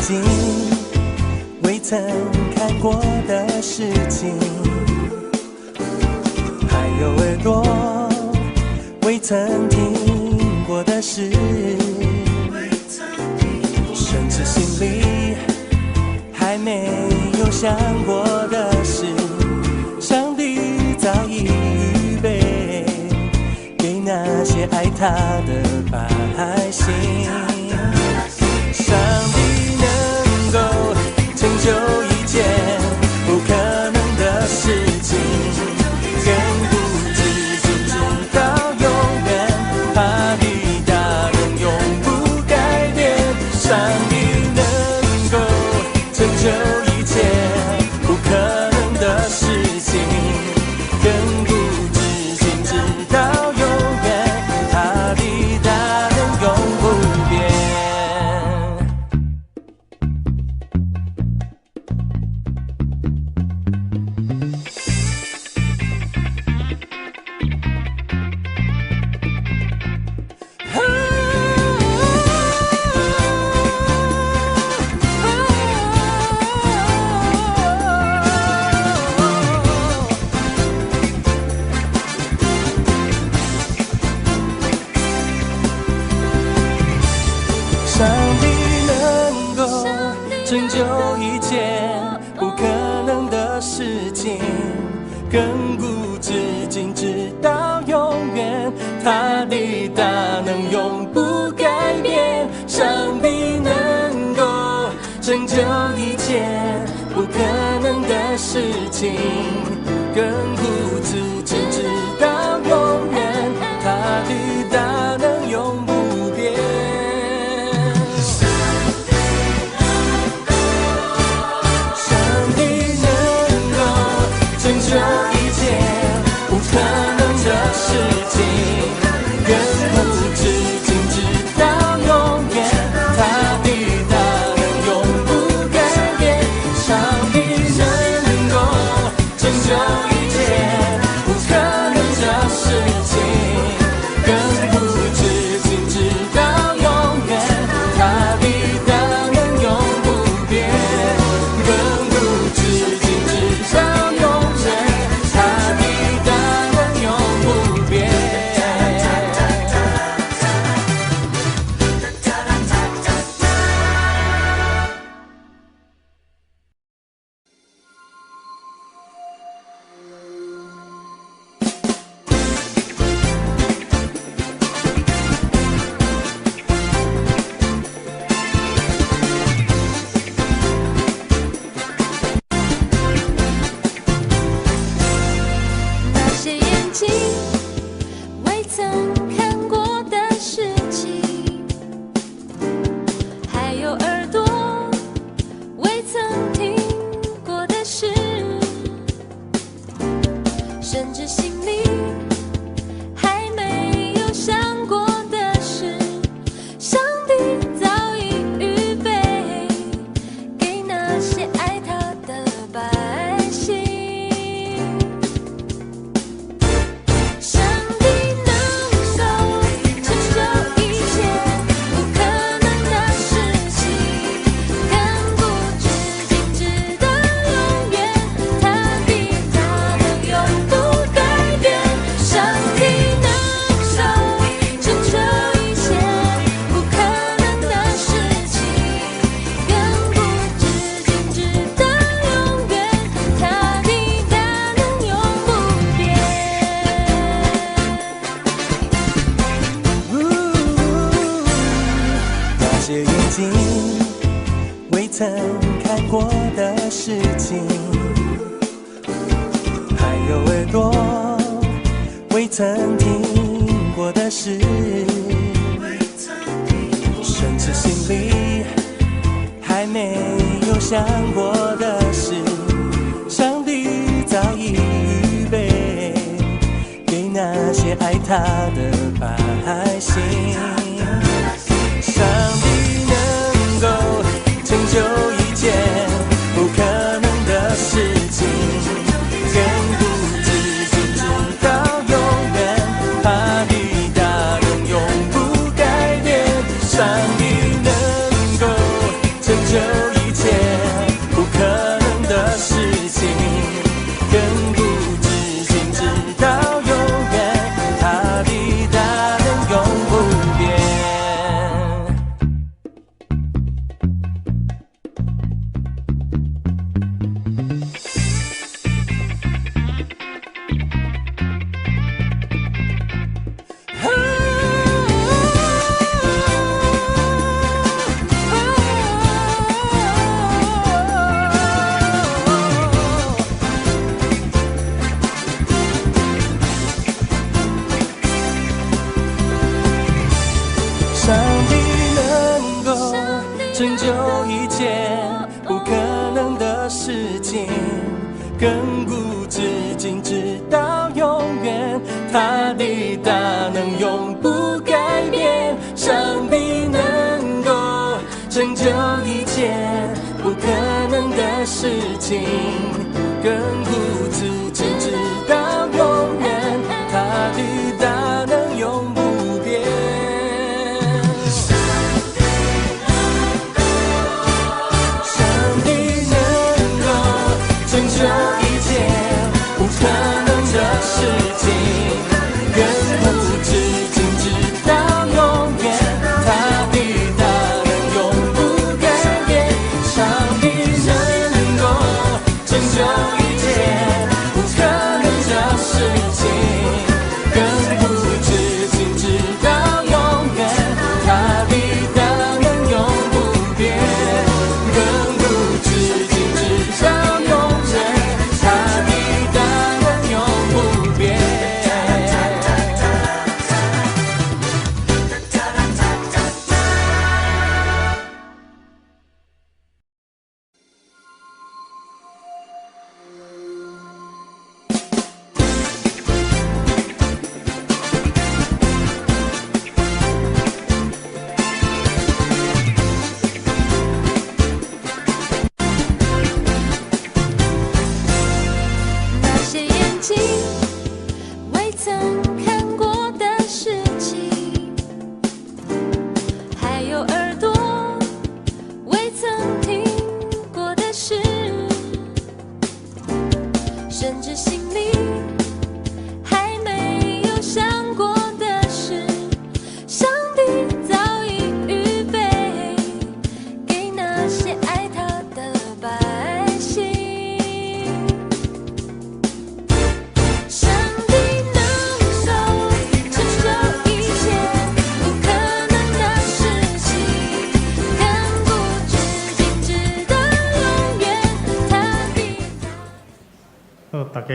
经未曾看过的事情，还有耳朵未曾听过的事，甚至心里还没有想过的事，上帝早已预备给那些爱他的百姓。上帝能够成就一切不可能的事情，更不知就直到永远，他的大能永不改变。上帝能够成就一切不可能的事情，更不知竟直到永远，他的大能永不变。上帝能够成就一切不可能的事情，更不知竟直到永远，他的大能永不改变。上帝能够成就一切不可能的事情，更不知竟直到永远，他的大能永不变。成就一切不可能的事情，更不知竟直到永远，他的大能永不改变。上帝能够成就一切不可能的事情，更不知竟直到永远，他的大能永不变，更不知竟直到永远。未曾看过的事情，还有耳朵未曾听过的事，甚至心里还没有想过的事，上帝早已预备给那些爱他的百姓。未曾看过的事情，还有耳朵未曾听过的事，甚至心里还没有想过的事，上帝早已预备给那些爱他的百姓。上帝能够成就一切不可能的事情，更不知竟直到永远，他的大能永不改变。上帝能够成就成就一切不可能的事情，亘古至今直到永远，他的大能永不改变。上帝能够成就一切不可能的事情，亘古至今直到永远，他的大能永不变。上帝能够成就一切不可能的事情，亘古至今直到永远，他的大能永不改变。上帝能够成就一切不可能的事情，亘古至今直到永远，他的大能永不变。亘古至今直到永远，他的大能永不变。那些眼睛未曾看过的事情，还有耳朵未曾听过的事，甚至心里还没有想过的事，上帝早已预备给那些爱他的百姓。上帝能够成就一切不可能的事情，亘古至今直到永远，他的好，大家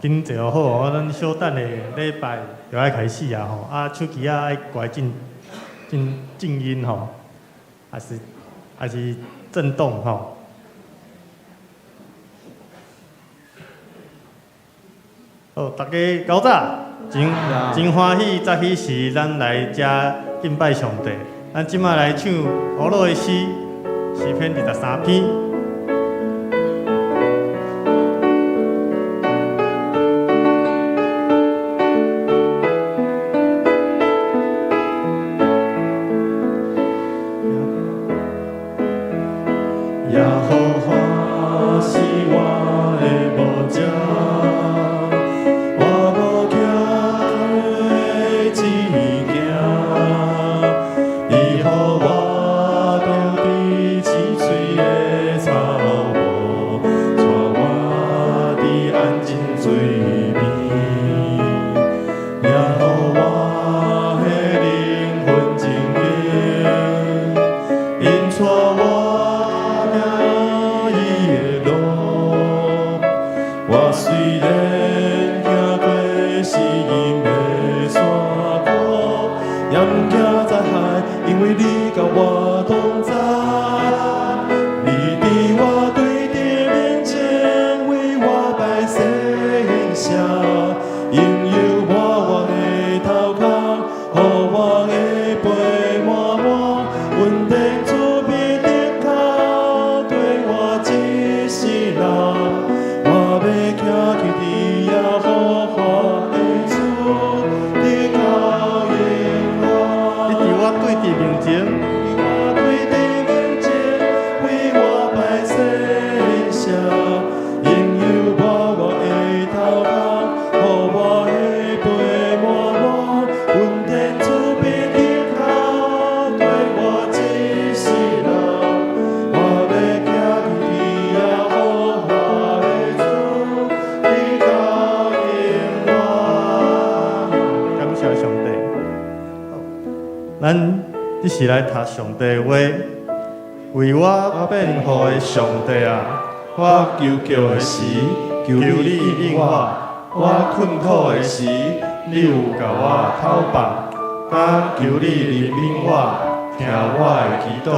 紧坐好哦，咱小等的礼拜就要开始啊吼，手机爱关静音吼，还是震动吼。好，大家搞早，真欢喜，早起时咱来遮敬拜上帝。咱即摆来唱古老的诗，诗篇23篇。耶和华是我的牧者，我无惊的一件，伊予我着伫溪水的草坡，带我伫安静水边，耶和华的灵魂静静，因带我。我虽然行过死荫的山谷，也不惊灾害，因为你甲我同在。你伫我对敌面前为我摆设下，因有我的头壳，予我的背满满，稳定出必定靠对我指示人。我要徛伫你耶和华的厝，你高迎我。你伫我对敌面前，我对敌面前为我摆设下，因有我的头壳，予我的背满满，稳定出必定靠对我指示人。我要徛伫你耶和华的厝。感谢上帝，咱这是来读上帝的话，为我辩护的上帝啊，我求救的时，求你应我；我困苦的时，你有甲我讨放。我求你怜悯我，听我的祈祷。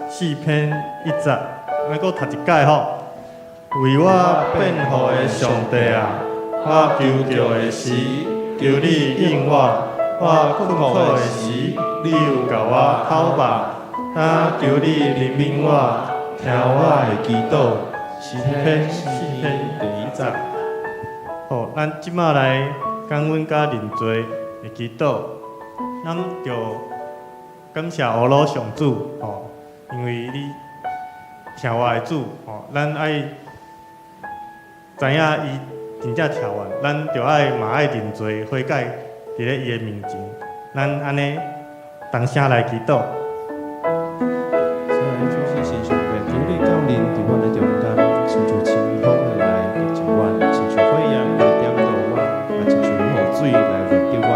4篇1节，我搁读一解吼。为我辩护的上帝啊，我求救的时，求你应我。我困苦的时，你有甲我讨吧。我求你怜悯我，听我的祈祷。4篇第1节。好，咱即马来感恩甲认罪的祈祷，咱就感谢乌鲁上主吼，因为你听我的主吼，咱爱知影伊真正听我，咱就嘛爱认罪悔改，伫咧伊的面前，咱安尼同声来祈祷。所以主是先上帝，求你降临伫阮的中间，亲像清风来接近阮，亲像火焰来点导阮，也亲像雨水来润着阮，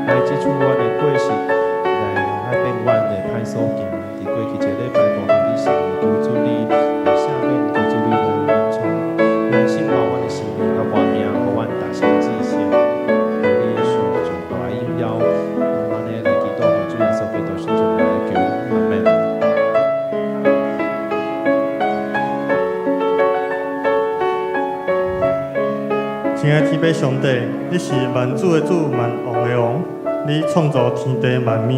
来接触阮的过失，来改变阮的歹所行。伫过去一个礼拜，无合理事，求主你来赦免，求主你来从来深化阮的心灵甲外命，互阮达成志向。求你顺从大应邀，安尼来祈祷，主耶稣基督圣名来求，阿门。亲爱的天父上帝，你是万主的主，万王的王。你创造天地万物，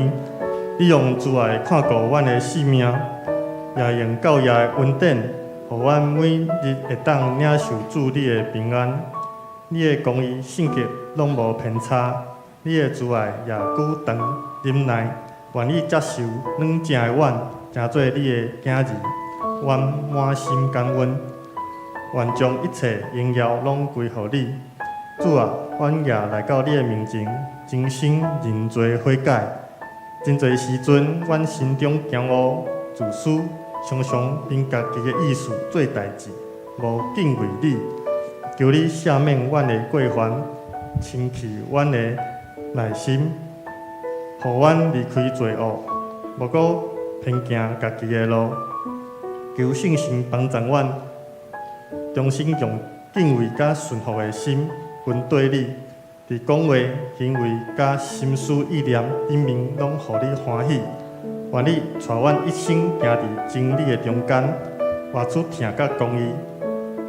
你用慈爱看顾阮的性命，也用教义的恩典，互阮每日会当领受主你的平安。你的公义性格拢无偏差，你的慈爱也久长忍耐，愿意接受软正的阮，成做你的囝儿。阮满心感恩。愿将一切荣耀拢归乎你，主啊！阮也来到你的面前，真心认罪悔改。真侪时阵，阮心中骄傲自私，常常凭家己的意思做代志，无敬畏你。求你赦免阮的过犯，清去阮的内心，互阮离开罪恶，无搁偏行家己的路。求圣神帮助阮。重新用敬畏甲顺服的心跟对你，伫讲话、行为甲心思意念里面，拢互你欢喜。愿你带阮一生行伫真理的中间，活出疼甲公义，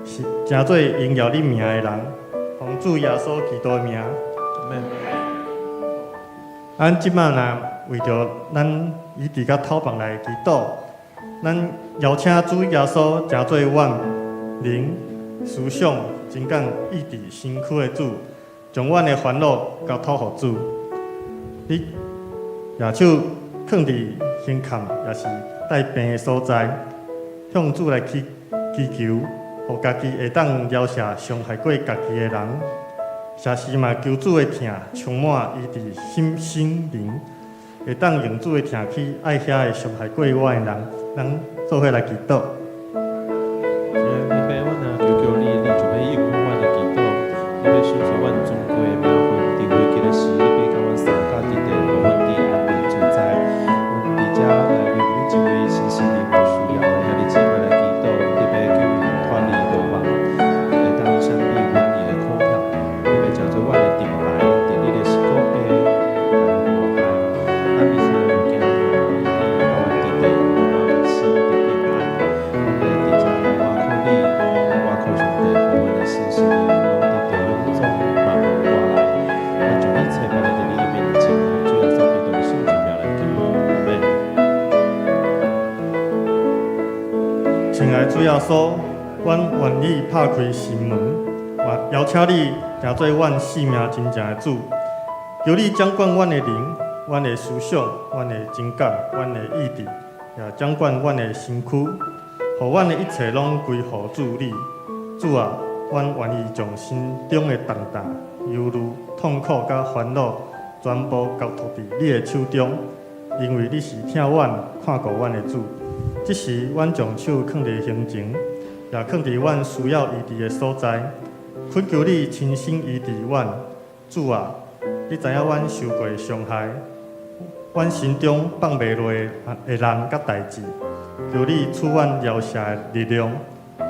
是成做荣耀你名的人。奉主耶稣基督的名，阿门。咱即摆若为着咱伊伫甲头房来祈祷，咱邀请主耶稣成做阮。灵、思想、情感意志身躯的主，将阮的烦恼交托予主。你右手放伫胸坎，也是带病的所在，向主来祈求，互家己会当饶赦伤害过家己的人。实时嘛，求主的疼充满伊伫心灵，会当用主的疼去爱遐个伤害过我的人。咱做伙来祈祷。你要收拾阮尊贵的名分，伫危急的时，你要甲阮三脚伫地，无阮伫安定存在。阮伫遮来为每一位新心灵有需要的兄弟姊妹来祈祷，你要叫伊脱离落网，会当闪避瘟疫的苦痛。你要照做阮的定牌，伫你的膝骨下，来无害。咱必须要惊你，甲阮伫地，我心得平安。阮要伫遮来挖靠你，来挖靠上帝，互阮的新心灵。亲爱的主耶稣，阮愿意拍开心门，邀请你成做阮生命真正的主。求你掌管阮的灵、阮的思想、阮的情感、阮的意志，也掌管阮的身躯，互阮的一切拢归乎主你。主啊，阮愿意将心中的重担、忧虑、痛苦甲烦恼，全部交托伫你的手中，因为你是听阮、看顾阮的主。这时，阮将手放伫胸前，也放伫阮需要医治的所在，恳求你亲身医治阮。主啊，你知影阮受过伤害，阮心中放袂落的人甲代志，求你赐阮饶赦的力量，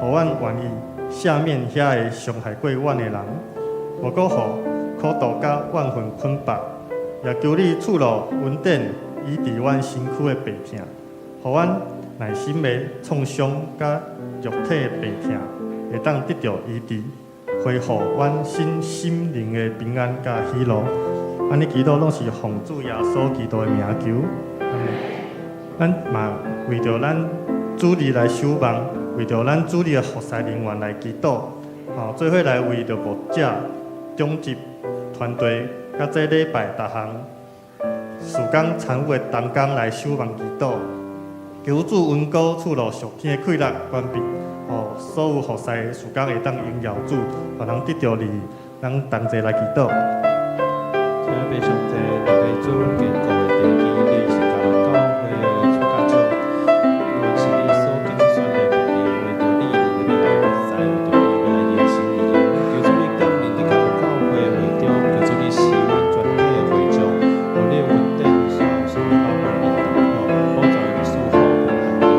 互阮愿意赦免遐个伤害过阮的人，无搁互苦毒甲怨恨捆绑，也求你赐落恩典、医治阮身躯的病痛，互阮内心的创伤甲肉体的病痛会当得到医治，恢复阮心灵的平安甲喜乐。安尼祈祷拢是奉主耶稣基督的名求。咱嘛为着咱主日来守望，为着咱主日的服侍人员来祈祷，做伙来为着牧者、中级团队，甲这礼拜逐项事工参与的同工来守望祈祷，求主恩膏赐落属天的快乐关闭，所有服侍的事工会当荣耀主，互人得到利益，咱同齐来祈祷。请被上帝大家主坚固的地基，你是教会的出家长，愿是你所拣选的民，为着你的未来服侍，为着你未来的心意，求主你降临伫教会会中，求主你使阮全体的会众，互你稳定所包含的道路，保障因属乎平安中，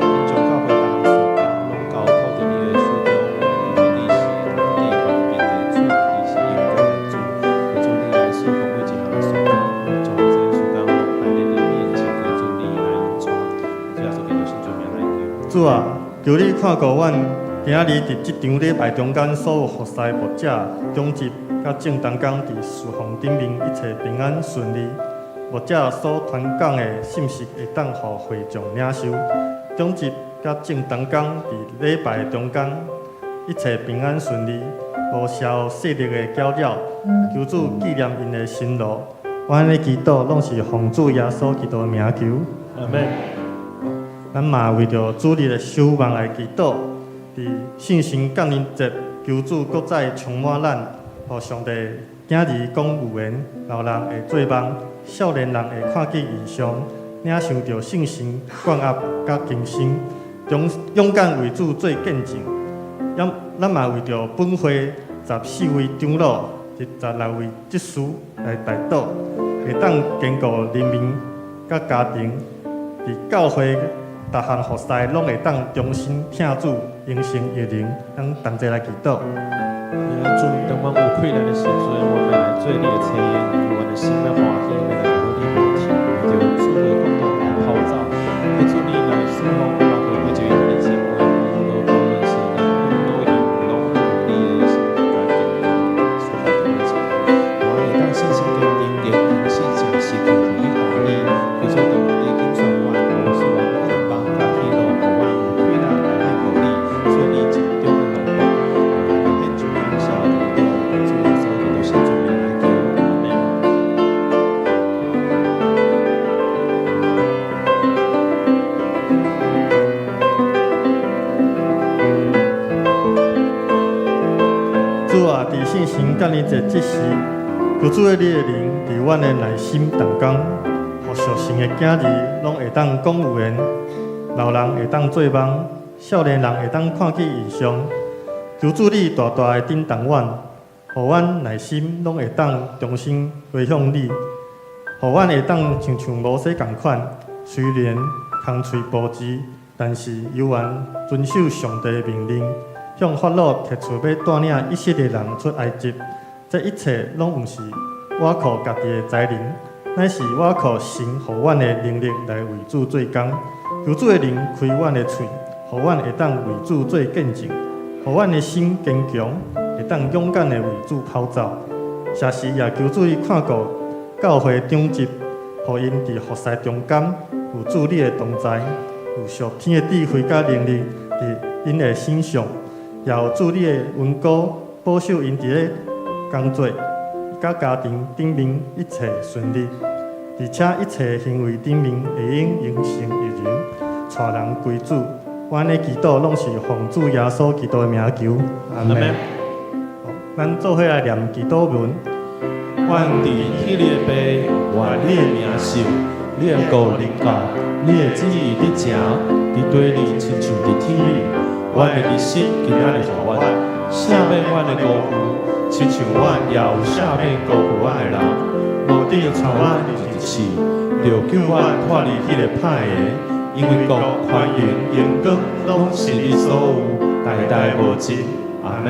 因将教会各项事工拢交托伫你的手中，因为你是土地万变的主，你是永远的主，求主你来赐福每一项事工，将这些事工拢摆在你面前，求主你来引带，主耶稣基督圣主名来求。主啊，求你看顾阮今仔日伫即场礼拜中间所有服侍牧者、中级甲正当工伫事奉顶面一切平安顺利。牧者所传讲的信息会当互会众领受，中级甲正当工伫礼拜中间一切平安顺利，无受势力的搅扰。求主纪念因的辛劳。我安尼祈祷，拢是奉主耶稣基督的名求。阿门。咱嘛为着主日的守望来祈祷，伫圣神降临节，求主搁再充满咱，互上帝今日讲有缘，老人会做梦，少年人会看见异象，领受着圣神灌压甲更新，勇敢为主做见证。咱嘛为着本会14位长老、16位执事来代祷，会当兼顾人民甲家庭，伫教会逐项服侍拢会当重新听主，应成悦灵，咱同齐来祈祷。主，当我们有困难的时阵，我们来做你的测验，我们的心来欢喜，来和你合体，为着主的共同来号召，为主你来侍奉，包括为着你的经文，无论是咱都有拢有你的心来改变，所有的事情，我们当信心坚定，连信心是求你欢喜，为着当你紧选我，我是我们恩帮加喜乐，我们有困难来献给你，做你心中的荣光。主啊，伫圣神降临节即时，求主的你的灵伫阮的内心动工，互属神的囝儿拢会当讲有缘，老人会当做梦，少年人会当看见异象。求主你大大的震动阮，互阮内心拢会当重新归向你，互阮会当亲像摩西共款，虽然空喙保持，但是犹原遵守上帝的命令，向法老提出要带领以色列人出埃及。这一切拢毋是我靠家己的才能，乃是我靠神互阮的能力来为主做工。求主的灵开阮的喙，互阮会当为主做见证，互阮的心坚强，会当勇敢的为主跑走。谢时也求主你看顾教会长执，互因伫服侍中间有主你的同在，有属天的智慧甲能力伫因的身上，也有主你的恩膏保守因伫咧工作甲家庭顶面一切顺利，而且一切行为顶面会用应成悦人，带人归主。我安尼祈祷拢是奉主耶稣基督的名求，阿门。咱做伙来念祈祷文。愿伫迄个杯，愿你的名受，你的国临到，你的旨意伫正，伫地里亲像伫天里。阮的日心今仔日互阮，赦免阮的辜负，亲像阮也有赦免辜负阮的人。无得传阮入地死，就救阮脱离迄个歹的。因为国、权、荣、荣光，拢是你所有，代代无尽。阿门。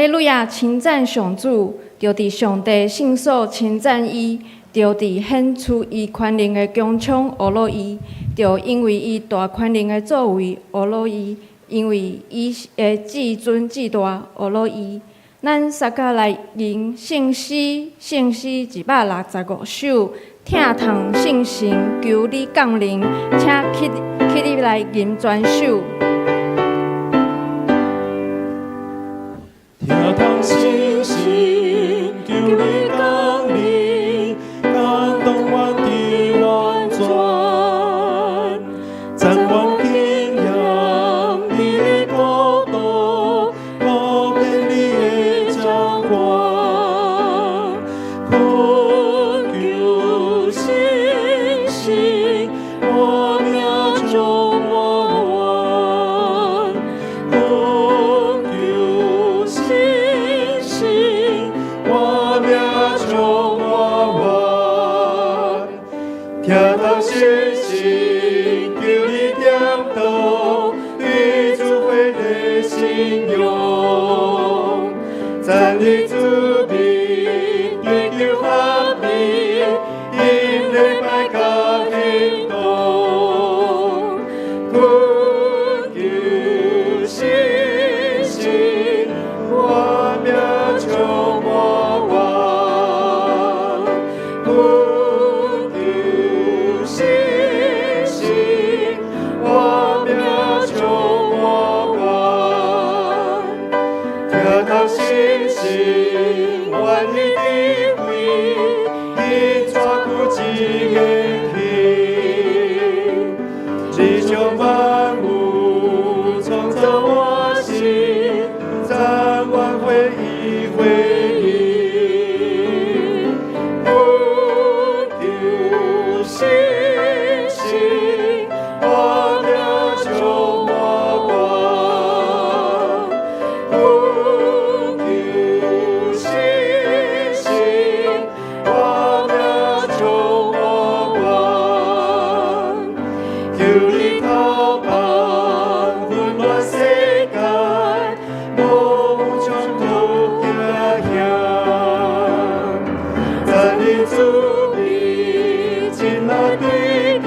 利路亚，称赞上主，就伫上帝圣所称赞伊，就伫显出伊权能的强枪学乐伊，就因为伊大权能的作为学乐伊，因为伊的至尊至大学乐伊。咱撒迦利人圣诗165首，疼痛圣神，求你降临，请起你来吟全首。疼痛圣神，求你降临，感动阮的完全，赞阮敬仰你的国度，高遍你的掌管，恳求圣神，我命中我愿，恳求圣神，我命中我愿，疼痛圣神，求你点动对主会的信用，赞你主名，追求和平，因礼拜甲行动，恳求圣神，我命中我愿，恳求圣神，我命中我愿，疼痛圣神，愿你智慧，因抓苦之言行，只将万物创造我心，赞挽回忆回应，恳求圣神，我命中我愿，恳求圣神，我命中我愿，求你透放温暖世界，无将都行向，赞你主名，真来追求，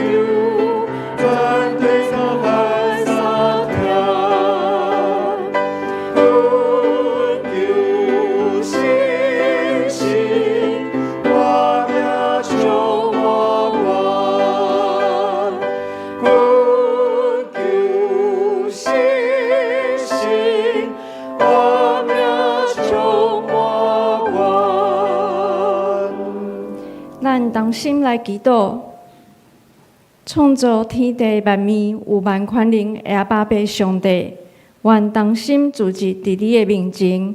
全对草海沙天，恳求圣神，我命中我愿，恳求圣神，我命中我愿。咱同心来祈祷，创造天地万物有万权能的阿爸爸上帝，愿同心聚集伫你的面前，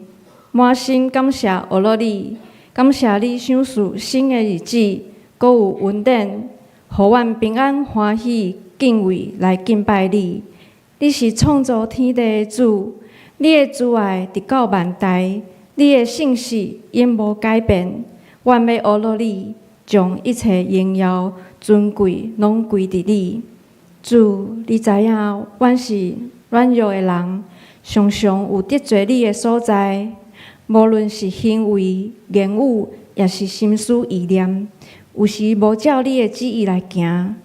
满心感谢学乐你，感谢你赏赐新的日子，搁有稳定，互阮平安欢喜敬畏来敬拜你。你是创造天地的主，你的慈爱直到万代，你的信实永无改变。愿要学乐你，将一切荣耀尊贵拢归伫你。主，你知影，阮是软弱的人，常常有得罪你的所在，无论是行为、言语，也是心思意念，有时无照你的旨意来行。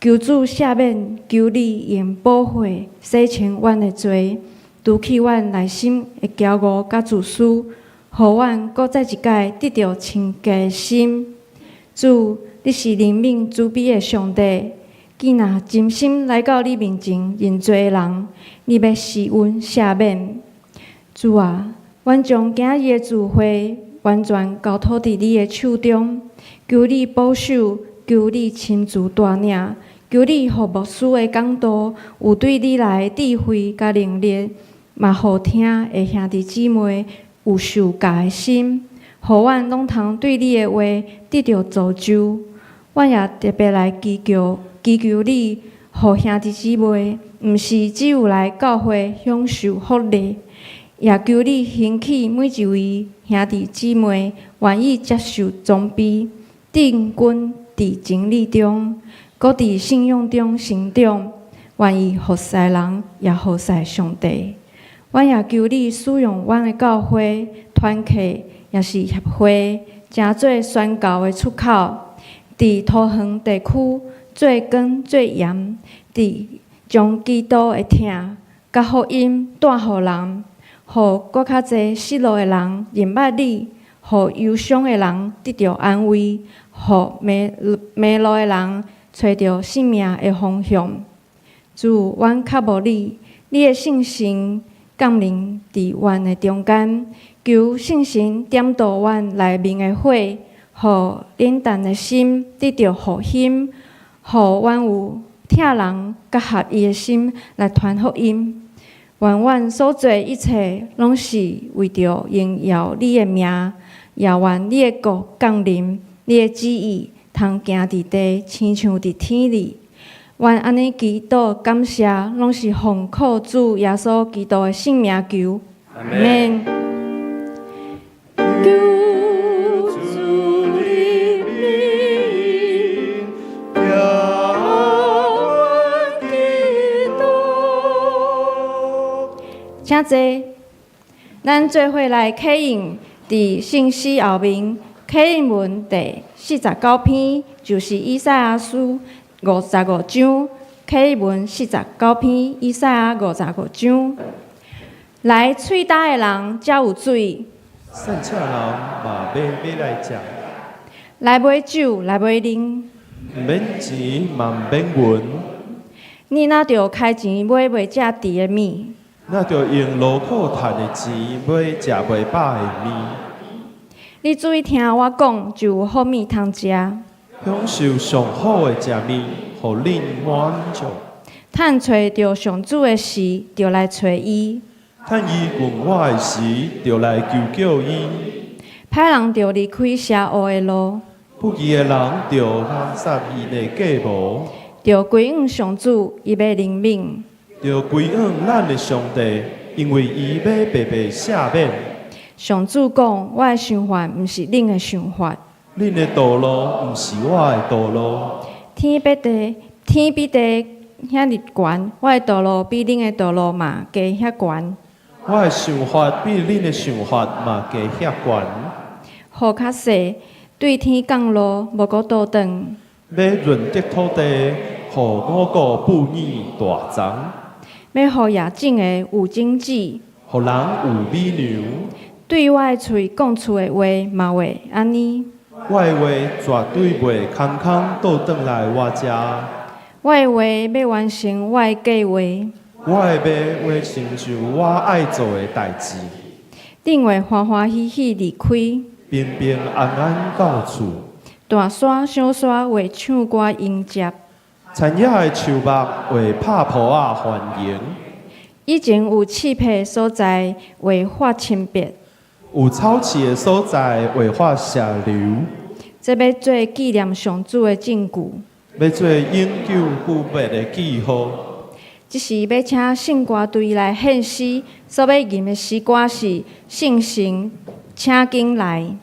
求主赦免，求你用保血洗清阮的罪，除去阮内心的骄傲甲自私，互阮搁再一届得到清洁的心。主，你是怜悯慈悲的上帝，既若真心来到你面前认罪的人，你要施恩赦免。主啊，阮将今日的聚会完全交托伫你的手中，求你保守，求你亲自带领，求你互牧师的讲道有对你来的智慧甲能力，嘛互听的兄弟姊妹有受教的心，互阮拢通对你的话得到造就。阮也特别来祈求你，互兄弟姊妹，毋是只有来教会享受福利，也求你兴起每一位兄弟姊妹愿意接受装备，定根伫真理中，搁伫信仰中成长，愿意服侍人，也服侍上帝。阮也求你使用阮的教会、团契，也是协会，诚做宣教的出口。伫桃园地区最光最严，伫将基督的疼甲福音带互人，互搁较侪失落的人认捌你，互忧伤的人得到安慰，互迷路的人找到生命的方向。主，阮较无你，你的圣神降临伫阮的中间，求圣神点导阮内面的火，互冷淡的心得到复兴，互阮有疼人甲合意的心来传福音。愿阮所做一切，拢是为着荣耀你的名，也愿你的国降临，你的旨意通行伫地，亲像伫天里。愿安尼祈祷感谢，拢是奉靠主耶稣基督的圣名求。阿门。求主怜悯，叫阮祈祷。请坐，咱做伙来启用伫信息后面启应文第49篇，就是以赛亚书55章，启文49篇，以赛亚55章。来喙焦的人才有水，善车人嘛买来食，来买酒，来买啉。毋免钱嘛毋免银，你若着开钱买袂食猪的米，那着用劳苦赚的钱买食袂饱的米。你注意听我讲，就有好米通食。享受上好的食物，互恁满足。趁找着上主的时，就来找伊。趁伊问我的时，就来求救伊。歹人就离开邪恶的路，不义的人就垃圾伊的计谋，就归向上主，伊要怜悯。就归向咱的上帝，因为伊要白白赦免。上主讲：我的想法毋是恁的想法。恁的道路毋是我的道路，天比地遐日悬，我的道路比恁的道路嘛加遐悬。我的想法比恁的想法嘛加遐悬。雨较细，对天降落，无搁倒转。要润泽土地，互五谷不义大长。要互野种的有种子，互人有美牛。对我的喙讲出的话嘛会安尼。我的话绝对袂空空倒转来我遮。我的话要完成我的计划。我会要完成就我爱做的代志。恁会欢欢喜喜离开，平平安安到厝。大山小山会唱歌迎接。田野的树木会拍蒲仔欢迎。以前有刺皮的所在会发清白。有草刺的所在会发石流。这要做纪念上主的证据，要做永久不灭的记号。即是要请圣歌队来献诗，所要吟的诗歌是圣神，请紧来。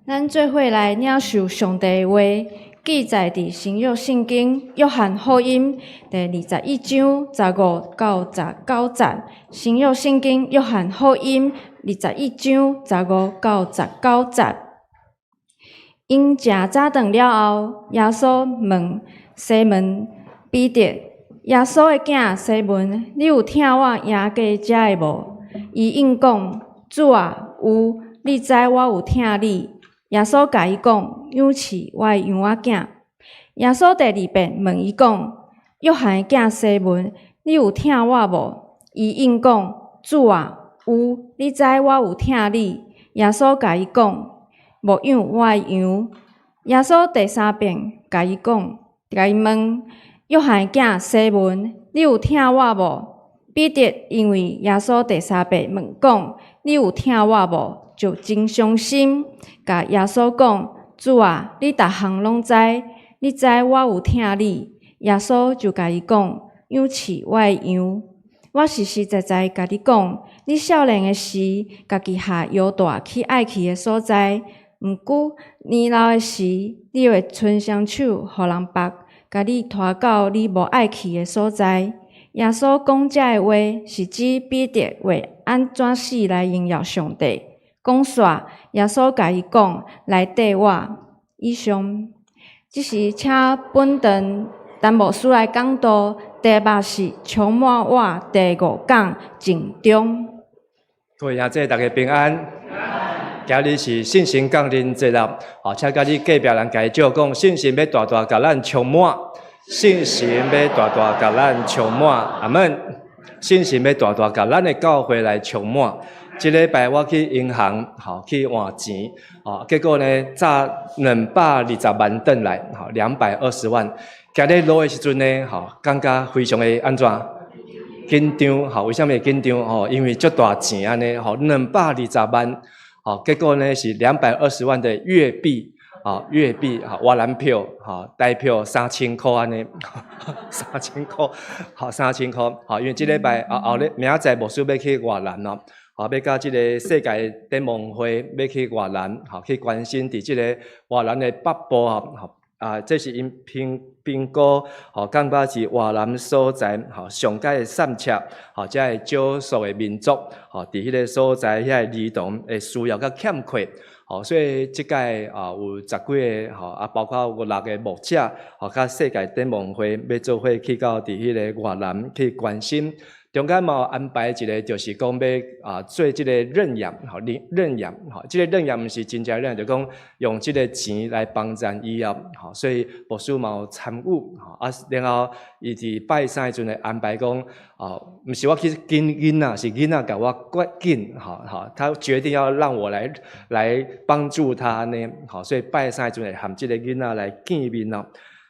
咱做伙来领受上帝的话，记载伫新约圣经约翰福音第21章15到19节。新约圣经约翰福音21章15到19节。因食早顿了后，耶稣问西门彼得：耶稣的囝西门，你有听我赢过食的无？伊应讲：主啊，有，你知我有听你。耶稣甲伊讲：养饲我的羊仔囝。耶稣第二遍问伊讲：约翰的囝西门，你有听我无？伊应讲：主啊，有，你知我有听你。耶稣甲伊讲：无养我的羊。耶稣第三遍甲伊问：约翰的囝西门，你有听我无？彼得因为耶稣第三遍问讲：你有听我无？就真伤心，甲耶稣讲：主啊，你逐项拢知，你知我有听你。耶稣就甲伊讲：养饲我的羊。我实实在在甲你讲，你少年的时，家己下犹大去爱去的所在，毋久年老的时，你会伸双手，互人别，甲你拖到你无爱去的所在。耶稣讲这的话，是指彼得会安怎死来荣耀上帝。讲煞，耶稣甲伊讲：来缀我。以上，即是请本堂陈牧师来讲道，题目是充满我第5讲正中。各位兄弟大家平安。今日是信心降临节啦，请甲你隔壁人家照讲，信心要大大甲咱充满，信心要大大甲咱充满，阿们，信心要大大甲咱的教会来充满。这礼拜我去银行，去换钱，结果呢，早220万转来，220万。今日落的时阵呢，感觉非常的安怎？紧张，为什么会紧张？因为足大钱安尼，220万，结果呢是220万的月币，月币，越南票，台票3000块安尼，3000块，3000块，因为这礼拜明仔载牧师要去越南咯。要甲即个世界展望会，要去越南，去关心伫即个越南的北部这是因评估，感觉是越南所在，上界的散策，才会少数的民族，伫迄个所在遐个儿童会需要较欠缺，所以即届有10几个，包括有6个牧者，甲世界展望会要做伙去到伫迄个越南去关心。中间嘛安排一个，就是讲要做即个认养，认养，即个认养毋是真正认养，就讲用即个钱来帮助以后，所以牧师嘛有参与，然后伊伫拜三的时阵会安排讲，毋是我去紧囡仔，是囡仔甲我紧，他决定要让我来帮助他呢，所以拜三的时阵会含即个囡仔来见面咯。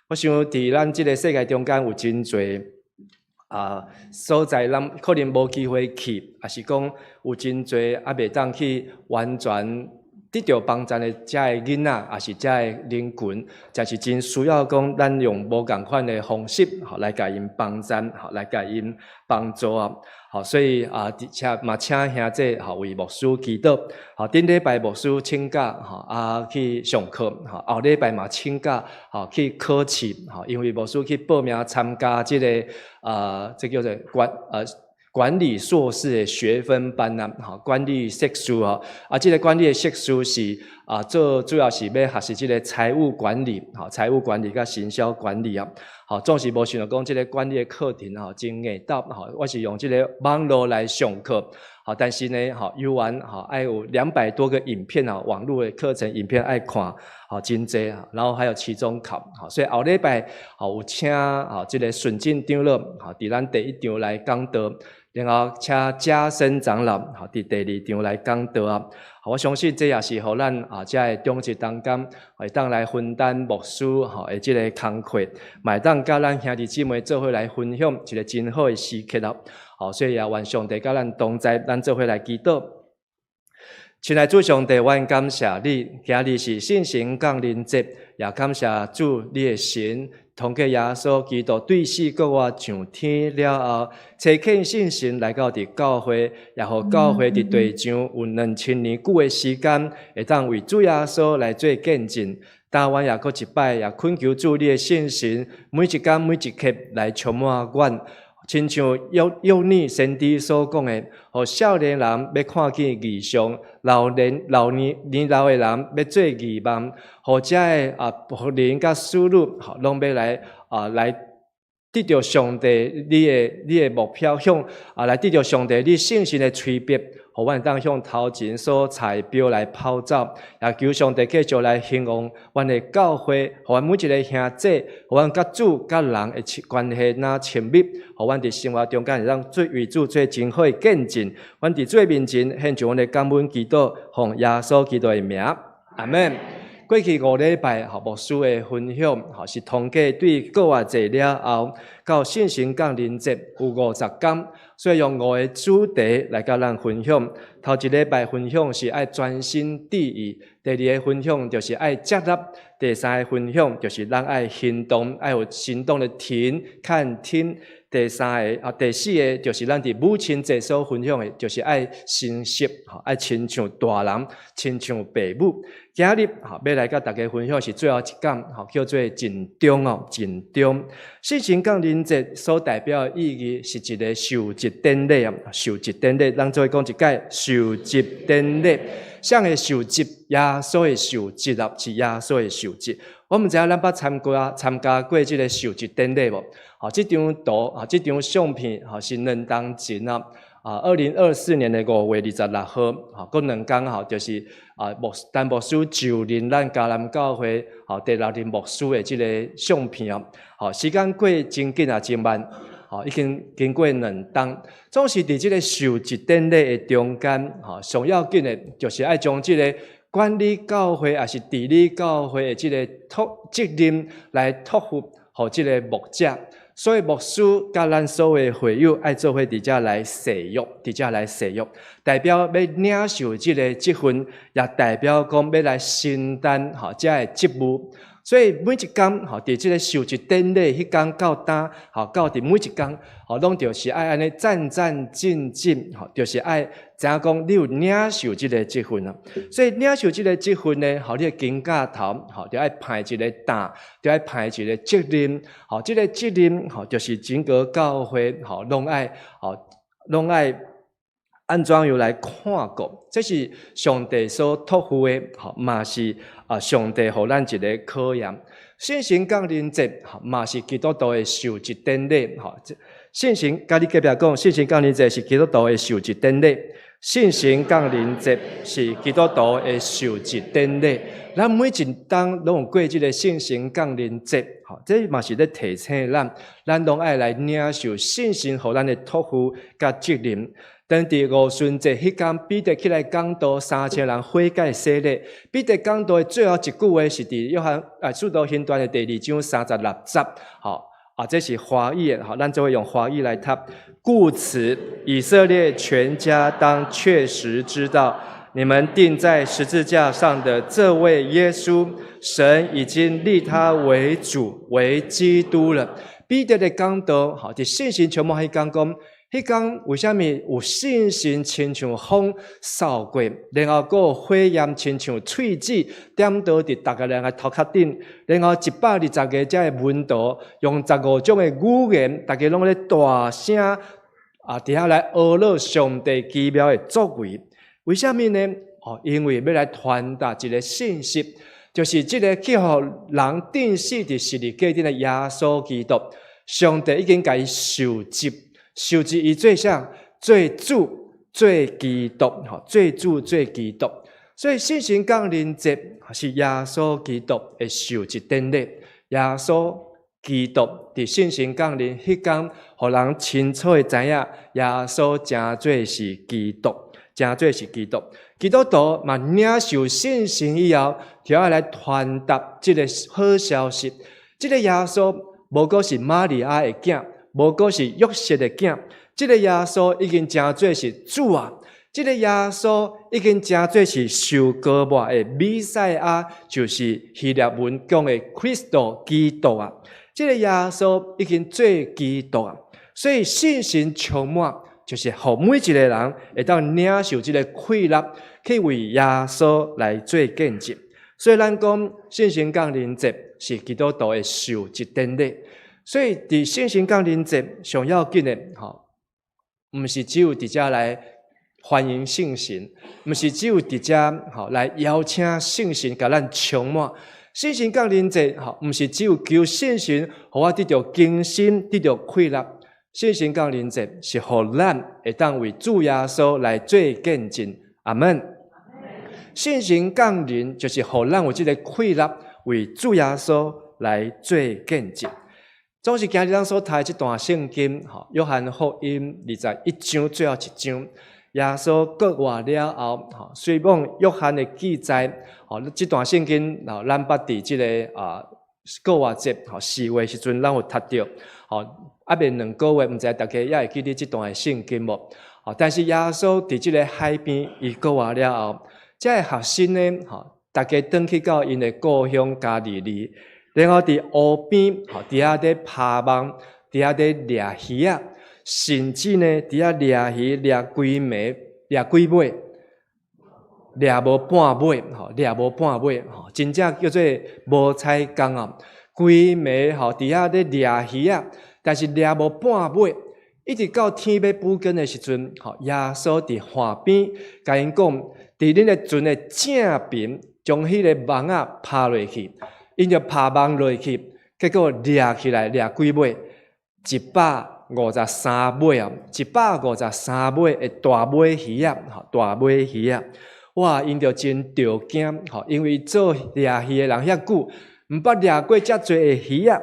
我想伫咱即个世界中间有真侪。所在咱可能无机会去，也是讲有真侪袂当去完全得到帮助的遮个囡仔，也是遮个人群，才是真需要讲咱用无共款的方式，来甲因帮助，来甲因帮助啊。所以请兄弟为牧师祈祷。顶礼拜牧师请假去上课，后礼拜嘛请假去考试，因为牧师去报名参加这个这叫做管理硕士的学分班管理硕士这个管理的硕士是主要是要学习这个财务管理，财务管理甲行销管理总是无想到讲这个管理的课程真硬斗我是用这个网络来上课但是呢有缘要有200多个影片网络的课程影片要看真多然后还有期中考所以后礼拜有请这个顺进长老伫咱第1场来讲道，然后请嘉生长老伫第2场来讲道我相信这也是互咱遮个中职同工会当来分担牧师的这个工课，嘛会当甲咱兄弟姊妹做伙来分享一个真好的时刻所以也愿上帝甲咱同在，咱做伙来祈祷。亲爱主上帝，阮感谢你，今日是信心降临节，也感谢主你的神。通过耶稣基督对死搁活上天了后，找起信心来到伫教会，也互教会伫地上有2000年久的时间，会当为主耶稣来做见证。但阮也搁一摆，也恳求主你的信心，每一天每一刻来充满阮。亲像约尼先知所讲的，互少年人要看见异象，年老的人要做异梦，互遮个福人甲思路，拢要来得到上帝你的目标，来得到上帝你信心的区别，互阮当向头前所踩标来跑走，也求上帝继续来兴旺阮的教会，互阮每一个兄弟，互阮甲主甲人的关系那亲密，互阮伫生活中间会当做为主做真好的见证，阮伫主面前献上阮的感恩祈祷，奉耶稣基督的名，阿门。过去5礼拜牧师的分享是通过对过活节了后，到信心降临节有50天，所以用5个主题来甲咱分享。头一礼拜分享是爱专心致意，第2个分享就是爱接纳，第3个分享就是咱爱行动，爱有行动的听、看、听。第4个就是咱伫母亲节所分享的，就是爱珍惜，爱亲像大人，亲像爸母。今日要来甲大家分享是最后一讲，叫做尽忠尽忠。信心降临节所代表的意义是一个受祭典礼受祭典礼，咱做讲一解受祭典礼。谁的受祭？耶稣的受祭是耶稣的受祭。我毋知影咱捌参加过即个受祭典礼无？即张图，即张相片是2年前2024年的5月26號，嗰2天就是陳牧師就任咱嘉南教會第6任牧師的這個相片時間過真緊也真慢，已經經過2天，總是在這個受祭典禮的中間，上要緊的就是要將這個管理教會還是治理教會的這個責任來託付給這個牧者。所以牧師甲咱所有會友愛做伙佇遮來誓約，佇遮來誓約，代表要領受這個職分，也代表講要來承擔遮個職務。所以每一天佇這個受祭典禮迄天到呾，到佇每一天攏就是愛安尼戰戰兢兢，就是愛知影講你有領受這個職分啊。所以領受這個職分呢，你的肩胛頭就愛派一個擔，就愛派一個責任。這個責任就是整個教會攏愛安怎樣來看顧，這是上帝所託付的，嘛是上帝給咱一個考驗。聖神降臨節嘛是基督徒的受祭典禮。聖神甲你隔壁講，聖神降臨節是基督徒的受祭典禮。聖神降臨節是基督徒的受祭典禮。咱每一天攏有過這個聖神降臨節，這嘛是咧提醒咱攏愛來領受聖神給咱的託付甲責任。當佇五旬節迄天，彼得起來講道，3000人悔改洗禮。彼得講道的最後一句話是佇約翰使徒行傳的第2章36節。這是華語的，咱就會用華語來讀。故此，以色列全家當確實知道，你們釘在十字架上的這位耶穌，神已經立他為主為基督了。彼得的講道，佇聖神充滿迄天講。迄天為什麼有聖神親像風掃過，然後還有火焰親像喙子點倒佇大家人的頭殼頂，然後120個這個門徒用15種的語言，大家攏咧大聲底下來學了上帝奇妙的作為。為什麼呢？因為要來傳達一個信息，就是這個去互人釘死佇十字架頂的耶穌基督，上帝已經甲伊受祭。受祭伊做啥？做主、做基督，做主、做基督。所以聖神降臨節是耶穌基督的受祭典禮。耶穌基督佇聖神降臨迄天，互人清楚的知影耶穌真做是基督，真做是基督。基督徒嘛領受聖神以後，就要來傳達這個好消息。這個耶穌無過是瑪利亞的囝。無過是約瑟的囝，這個耶穌已經真做是主啊！這個耶穌已經真做是受膏抹的彌賽亞，就是希臘文講的 Christo 基督啊！這個耶穌已經做基督啊！所以聖神充滿，就是讓每一個人會當領受這個氣力，去為耶穌來做見證。所以咱講聖神降臨節是基督徒的受祭典禮。所以，佇聖神降臨節上要緊的，唔是只有佇遮來歡迎聖神，唔是只有佇遮來邀請聖神甲咱充滿。聖神降臨節，唔是只有求聖神，互我得到更新，得到快樂。聖神降臨節是互咱會當為主耶穌來做見證。阿門。聖神降臨就是互咱有這個快樂，為主耶穌來做見證。總是今日咱所讀這段聖經，約翰福音21章最後一章，耶穌國活了後，隨往約翰的記載，這段聖經，咱捌佇這個國活節4月時陣，咱有讀到，還沒2個月，唔知大家也會記得這段聖經無？但是耶穌佇這個海邊，伊國活了後，這個學生呢，大家轉去到因的故鄉加利利。然後佇湖邊，佇遐咧拍網，佇遐咧掠魚啊，甚至呢，佇遐掠魚掠幾暝，掠幾尾，掠無半尾，掠無半尾，真正叫做無彩工啊！幾暝佇遐咧掠魚啊，但是掠無半尾，一直到天要補更的時陣，耶穌佇岸邊甲因講，佇恁個船的正邊，將迄個網啊拍落去。因就拍網落去，結果掠起來掠幾尾，120 153尾啊，153尾的大尾鱼啊，大尾鱼啊，哇，因着真着惊，因为做掠鱼的人遐久，毋捌掠过遮济的鱼啊，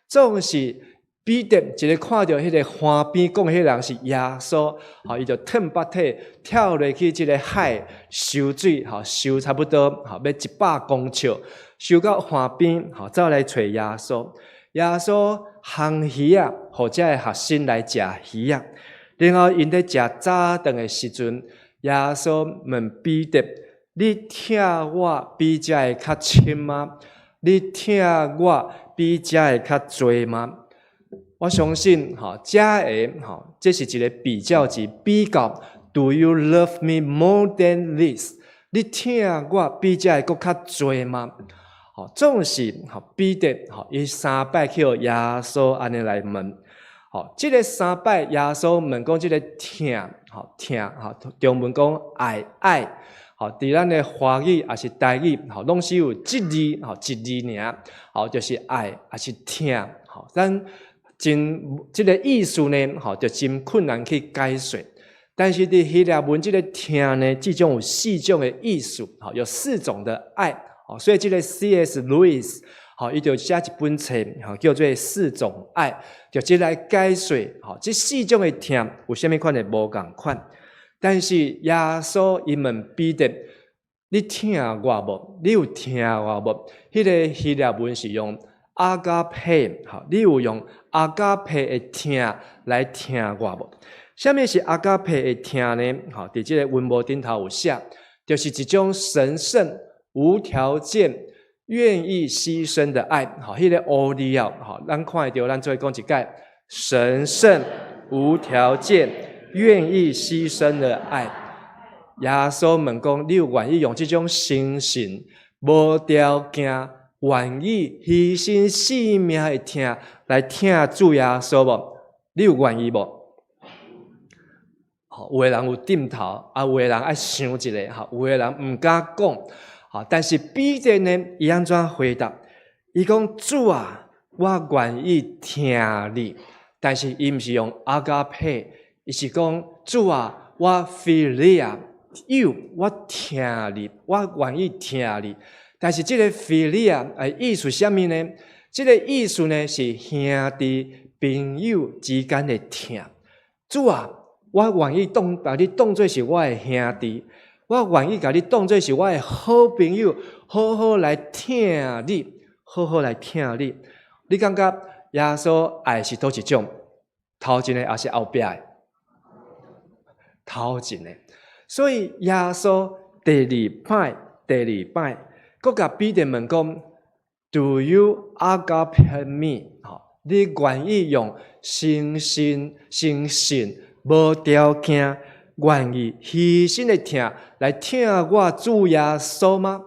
总是彼得一个看到迄个岸边讲，迄个人是耶稣，伊就腾八体跳落去即个海收水，收差不多要100公尺，收到岸边，走来找耶稣。耶稣烘鱼啊，互遮的学生来食鱼啊。然后因咧食早顿的时阵，耶稣问彼得：你疼我比遮会较深吗？你疼我比遮会较多吗？我相信，遮个，这是一个比较级，比较。Do you love me more than this？ 你疼我比遮会较多吗？总是彼得，伊3摆去耶稣安尼来问。这个3摆耶稣问讲，这个疼，中文讲爱，伫咱的华语也是台语，拢是有一字，一字尔，就是爱，也是疼，咱。这个意思呢，就真困难去解说。但是伫希腊文这个听呢，这种有4种的意思，有4种的爱。所以这个 C.S. Lewis， 伊就写一本册，叫做4种爱，就即来解说。这4种的听有啥物款的无共款？但是耶稣伊问彼得：你听我无？你有听我无？迄个希腊文是用阿加佩，你有用阿加佩的听来听我无？什么是阿加佩的听呢？伫这个文末顶头有写，就是一种神圣、无条件、愿意牺牲的爱。迄个奥利奥，咱看得到，咱做讲一解：神圣、无条件、愿意牺牲的爱。耶稣问讲：你有愿意用这种心性、无条件？愿意牺牲性命的听来听主耶稣无？你有愿意无？有的人有点头，有的人爱想一下，有的人毋敢讲。但是彼得呢，伊安怎回答？伊讲：主啊，我愿意听你。但是伊毋是用阿加佩，伊是讲：主啊，我 philia you， 我听你，我愿意听你。但是这个 philia 意思什么呢？这个意思呢是兄弟朋友之间的听。主啊，我愿意把你当作是我的兄弟，我愿意把你当作是我的好朋友，好好来听你，好好来听你。你感觉耶稣爱是倒一种？头前的还是后壁的？头前的。所以耶稣第二摆。佮甲彼得问讲 ：Do you agape me？ 你愿意用心性、无条件、愿意牺牲的听来听我主耶稣吗？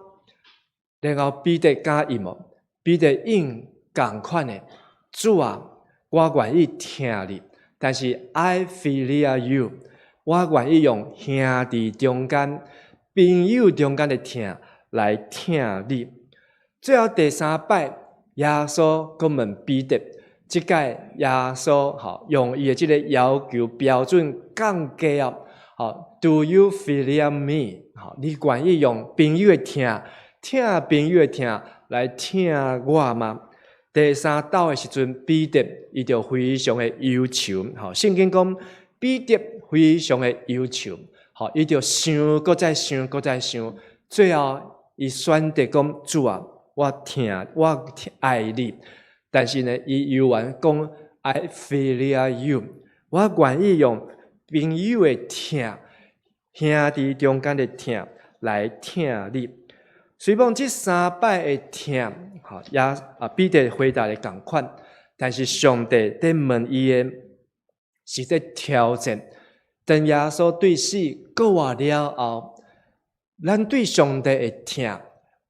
然后彼得答应无？彼得应共款的，主啊，我愿意听你，但是 I philia you， 我愿意用兄弟中间、朋友中间的听。来听你。最后第3摆，耶稣佮问彼得，即届耶稣用伊的即个要求标准降低啊，Do you philia me？ 你愿意用朋友的听朋友的听来听我吗？第3道的时阵，彼得伊就非常的忧愁。圣经讲彼得非常的忧愁，伊就想，搁再想，最后。伊选择讲主啊，我爱你，但是呢，伊犹原讲 I philia you， 我愿意用朋友的听，兄弟中间的听来听你。虽然这3摆的听，彼得回答的同款，但是上帝在问伊的是在挑战。等耶稣对死过活了后。咱对上帝的听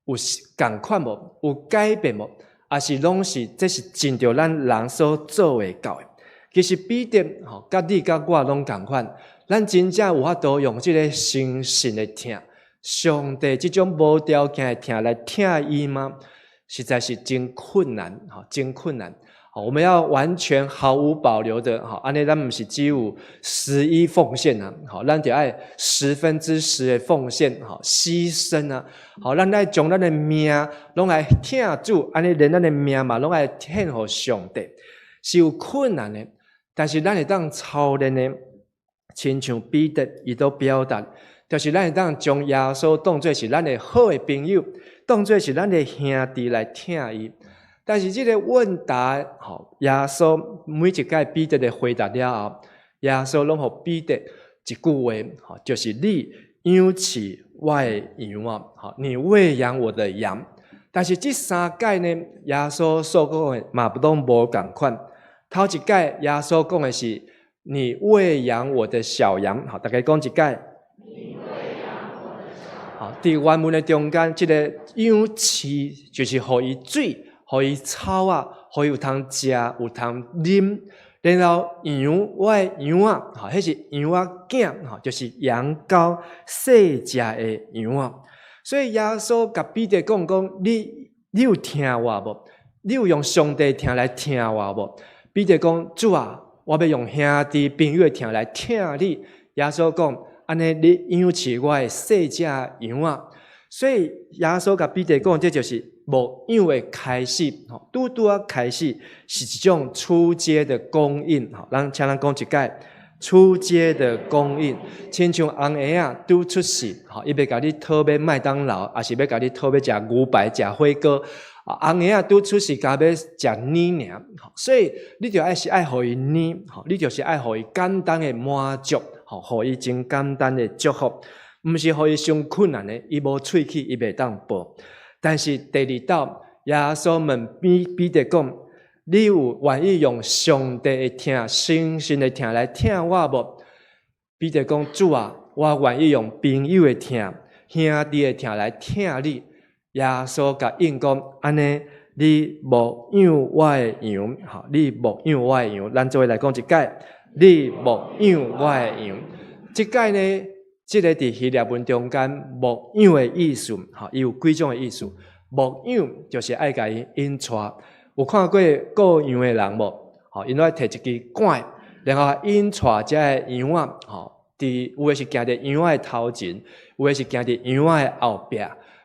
有共款无？有改变无？还是拢是这是尽着咱人所做会到的？其实彼得甲你甲我拢共款，咱真正有法度用这个心性的听，上帝这种无条件的听来听伊吗？实在是真困难，真困难。好，我们要完全毫无保留的，好，安尼咱不是只有11奉献啊，好，咱就爱10%的奉献，好，牺牲啊，好，咱来将咱的命拢来听主，安尼连咱的命嘛拢来献给上帝，是有困难的，但是咱会当操练的，亲像彼得伊都表达，就是咱会当将耶稣当作是咱的好的朋友，当作是咱的兄弟来听伊。但是这个问答，好，耶稣每一届彼得的回答了后，耶稣拢互彼得一句话，好，就是你养起我的羊啊，好，你喂养我的羊。但是这3届呢，耶稣所讲的嘛不拢无同款。头一届耶稣讲的是你喂养我的小羊，好，大家讲一届。你喂养我的小羊。好，在原文的中间，这个养起就是互伊水。互伊草啊，互伊有通食，有通啉，然后羊，我的羊啊，吼，迄是羊仔囝，吼，就是羊羔细食的羊啊。所以耶稣甲彼得讲，你有听我无？你有用上帝听来听我无？彼得讲，主啊，我要用兄弟朋友的听来听你。耶稣讲，安尼你养起我的细只羊啊。所以耶稣甲彼得讲，这就是牧养的开始，拄开始是一种初阶的供应。咱请咱讲一届初阶的供应，亲像红鞋啊，拄出世，伊要甲你讨买麦当劳，还是要甲你讨要食牛排、食火锅。红鞋啊，拄出世，甲要食奶尔，所以你就是爱互伊奶，你就是爱互伊简单的满足，互伊真简单的祝福。毋是互伊上困难的，伊无喙齿，伊袂当报。但是第2道，耶稣问彼得讲：你有愿意用上帝的听、诚心的听来听我无？彼得讲：主啊，我愿意用朋友的听、兄弟的听来听你。耶稣甲应讲：安尼，你牧养我的羊，好，你牧养我的羊。咱做伙来讲一届，你牧养我的羊。这届呢？这个伫希腊文中间，牧养的意思，伊有几种的意思。牧养就是爱甲伊引带。有看过雇羊的人无？因为摕一支管，然后引带这个羊啊，有的是行伫羊的头前，有的是行伫羊的后壁。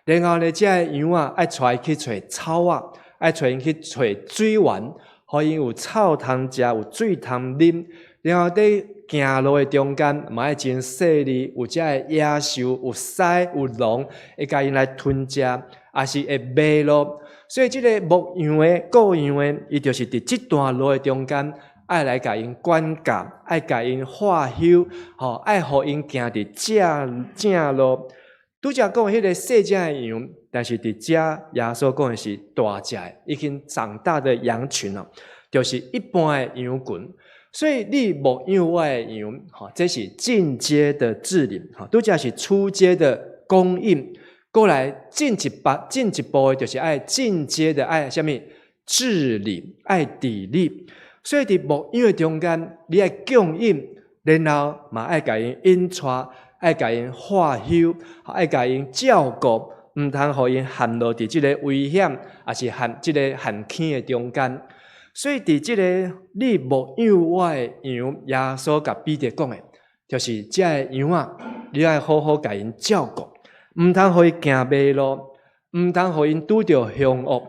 然后呢，这个羊啊，爱带去找草啊，爱带去找水源，互因有草通食，有水通啉。然后伫行路的中间，嘛爱真细腻，有遮个野兽，有狮，有狼，会甲因来吞食，也是会迷路。所以这个牧羊的、雇羊的，伊就是伫这段路的中间，爱来甲因管教，爱甲因化休，爱互因行伫正路。拄则讲迄个细只的羊，但是伫遮耶稣讲的是大只的，已经长大的羊群了，就是一般的羊群。所以你牧养我的羊，这是进阶的治理，拄则是初阶的供应。过来进一步的，就是爱进阶的爱什么治理，爱治理。所以伫牧养的中间，你爱供应，然后嘛爱甲因引带，爱甲因化休，爱甲因照顾，毋通互因陷落伫即个危险，也是即个陷阱的中间。所以，伫即个你牧养我的羊，耶稣甲彼得讲的，就是这个羊啊，你要好好甲因照顾，毋通互伊行迷路，毋通互因拄着凶恶，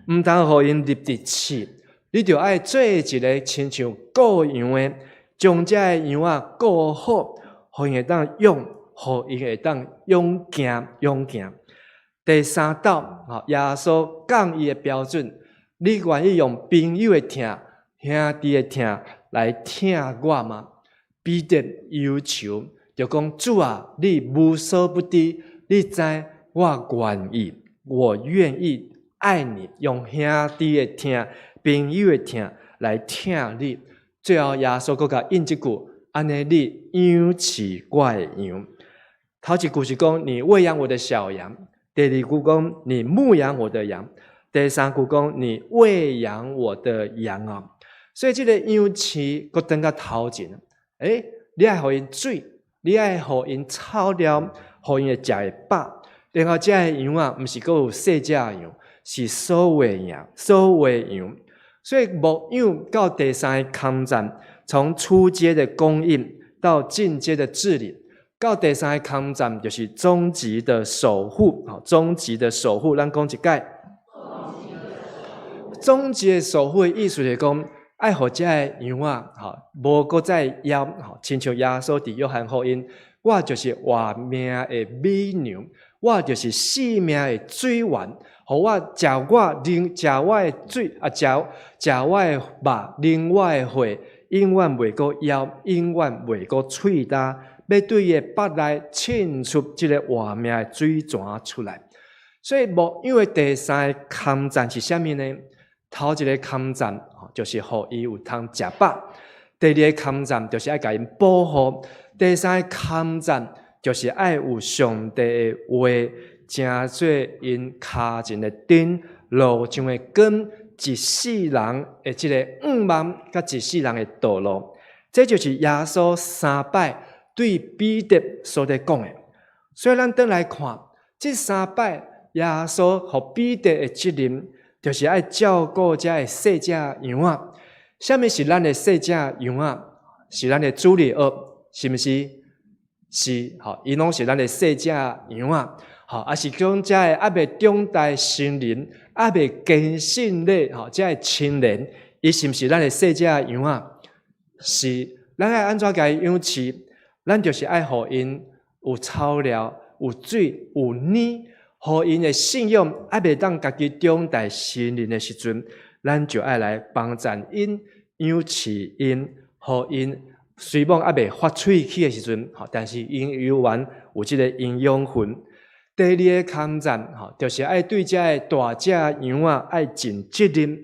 毋通互因入伫刺。你就爱做一个亲像顾羊的，将这个羊啊顾好，互因会当用，互因会当勇行。第3道，耶稣讲伊的标准。你愿意用朋友的听、兄弟的听来听我吗？彼得要求就讲：主啊，你无所不知，你知我愿意，我愿意爱你，用兄弟的听、朋友的听来听你。最后耶稣搁甲应一句：安尼你养起我的羊。头一句是讲你喂养我的小羊，第2句讲你牧养我的羊。第3句讲你喂养我的羊啊，所以这个羊饲搁等到头前，你爱互因水，你爱互因草料，互因会食会饱。然后这个羊啊，毋是搁有细只羊，是所有的羊，所有的羊。所以牧养到第三个抗战，从初阶的供应到进阶的治理，到第三个抗战就是终极的守护。终极的守护，咱讲一解。终极的守护的意思就是讲，爱互这个羊啊，无搁再夭，亲像耶稣伫约翰福音，我就是活命的美牛，我就是生命的水源，互我食我的水啊，食我的肉，啉我的血，永远袂搁夭，永远袂搁喙焦，要对伊的腹内沁出这个活命的水泉出来。所以牧养的第三个抗战是啥物呢？头一个抗战就是互伊有通食饱，第二个抗战就是爱甲因保护，第三个抗战就是爱有上帝的话，成做因骹前的灯，路上的光，一世人的这个望，甲一世人的道路。这就是耶稣三摆对彼得所在讲的。所以咱倒来看，这三摆耶稣互彼得的责任，就是爱照顾这个细只羊啊。什么是咱的细只羊啊？是咱的主力蚵，是毋是？是，伊拢是咱的细只羊啊。也是讲这个还未长大成人，还未坚信咧，这个青年，伊是毋是咱的细只羊啊？是，咱爱安怎甲伊养饲？咱就是爱互因有草料、有水、有奶。互因的信用还未当家己长大成人的时阵，咱就爱来帮衬因、养饲因，互因虽然还未发喙齿的时阵，但是因犹原有这个营养分。第二个抗战，就是爱对这个大只羊啊爱尽责任。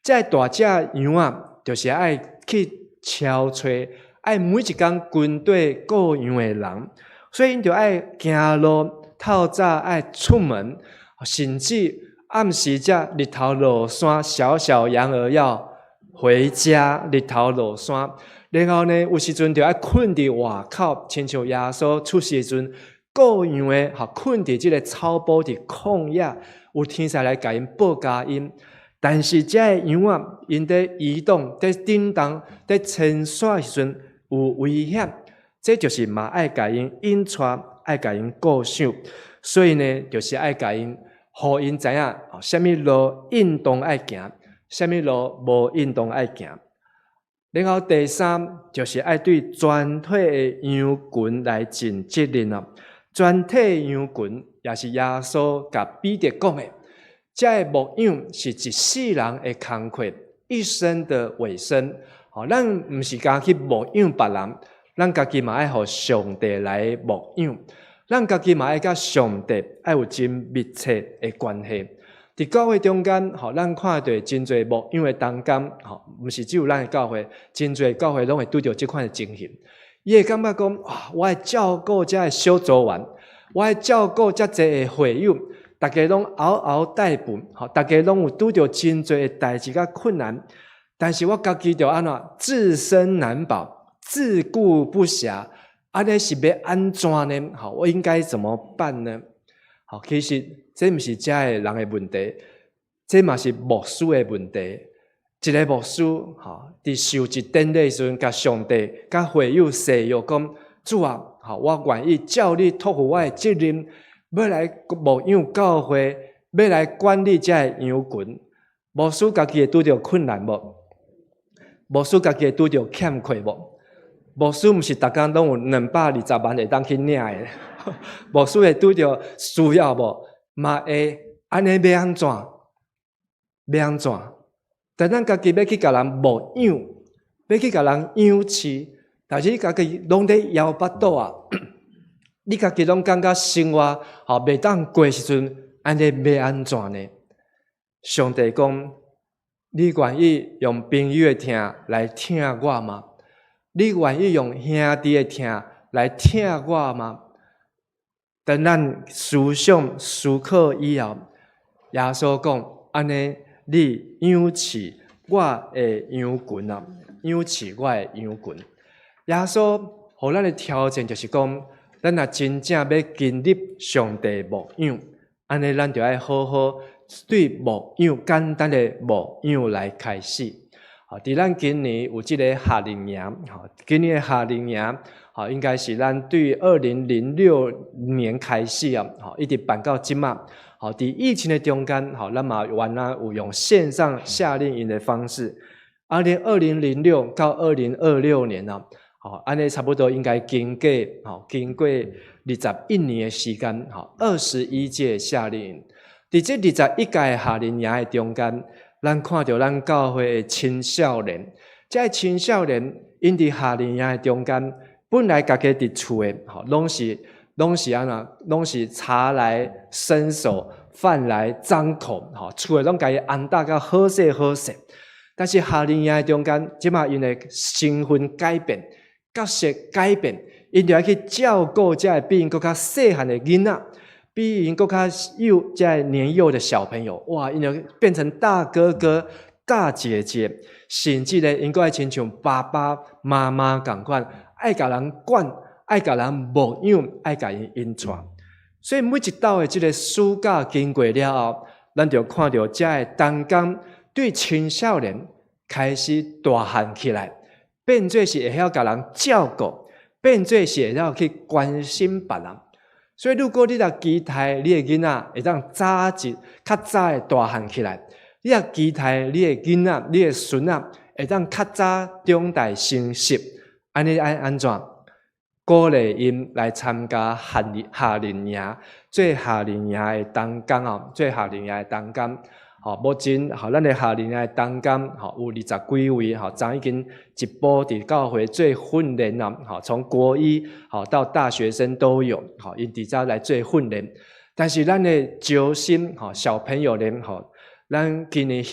这大只羊啊，就是爱去敲吹，爱每一天军队顾羊的人，所以因就爱行路。透早爱出门，甚至暗时才日头落山，小小羊儿要回家，日头落山。然后呢，有时阵就爱困伫外口，亲像耶稣出世时阵，顾羊的困伫这个草埔伫旷野，有天使来甲因报佳音。但是这个羊啊，因在移动、在震动、在牵线时阵有危险，这就是嘛爱甲因引出。爱甲因顾想，所以呢，就是爱甲因，互因知影，什么路运动爱行，什么路无运动爱行。然后第三，就是爱对全体的羊群来尽责任哦。全体羊群也是耶稣甲彼得讲的，这个牧养是一世人的工课，一生的尾声。咱毋是家去牧养别人。咱家己嘛爱互上帝来牧养，咱家己嘛爱甲上帝爱有真密切的关系。伫教会中间，咱看到真侪牧养的同工，毋是只有咱的教会，真侪教会拢会拄到这款的情形。伊会感觉讲，我爱照顾这个小组员，我爱照顾遮侪的会友，大家拢嗷嗷待哺，大家拢有拄到真侪的代志甲困难，但是我家己就安怎自身难保。自顾不暇，安尼是要安怎呢？我应该怎么办呢？其实这不是这个人的问题，这嘛是牧师的问题。一个牧师，伫受一典礼时阵，甲上帝、甲会友誓约讲，主啊，我愿意照你托付我的责任，要来牧养教会，要来管理这个羊群。牧师家己会拄到困难无？牧师家己会拄到欠缺无？牧师毋是逐工拢有220万会当去领的，牧师会拄着需要无？嘛会安尼要安怎？要安怎？但咱家己要去甲人牧养，要去甲人养饲，但是你家己拢在摇巴肚啊！你家己拢感觉生活袂当过时阵，安尼要安怎呢？上帝讲：你愿意用朋友的疼来疼我吗？你愿意用兄弟的疼来疼我吗？等咱思想思考以后，耶稣讲：安尼，你养饲我的羊群啊，养饲我的羊群。耶稣互咱的条件就是讲，咱若真正要经历上帝牧养，安尼咱就要好好对牧养简单的牧养来开始。好，伫咱今年有即个夏令营，好，今年的夏令营，好，应该是咱对2006年开始啊，好，一直办到即马。好，伫疫情的中间，好，咱嘛原来有用线上夏令营的方式。2006到2026年啊，好，安尼差不多应该经过21年的时间，好，21届夏令营。伫这21届夏令营的中间，咱看到咱教会的青少年，这青少年因伫夏令营的中间，本来家己伫厝的，吼，拢是安怎，拢是茶来伸手，饭来张口，吼，厝的拢家己安搭甲好势好势。但是夏令营的中间，即马因的身份改变，角色改变，因就要去照顾这个比因更较细汉的囡仔。比因更较在年幼的小朋友，哇，因就变成大哥哥、大姐姐，甚至咧，因个亲像爸爸妈妈共款，爱甲人管，爱甲人牧养，爱甲因引带。所以每一道的这个暑假经过了后，咱就看到这个当工对青少年开始大汉起来，变做是会晓甲人照顾，变做是会晓去关心别人。所以，如果你若期待你的囡仔会当较早的大汉起来，你若期待你的囡仔、你的孙仔会当较早长大成熟，安尼爱安怎？鼓励因来参加夏令营，做夏令营的当工哦，做夏令营的当工。好，目前好，咱的夏令营的当工好有20几位，好，昨已经一波伫教会做训练啦，好，从国一好到大学生都有，好，因伫遮来做训练。但是咱的招生，好，小朋友咧，好，咱今年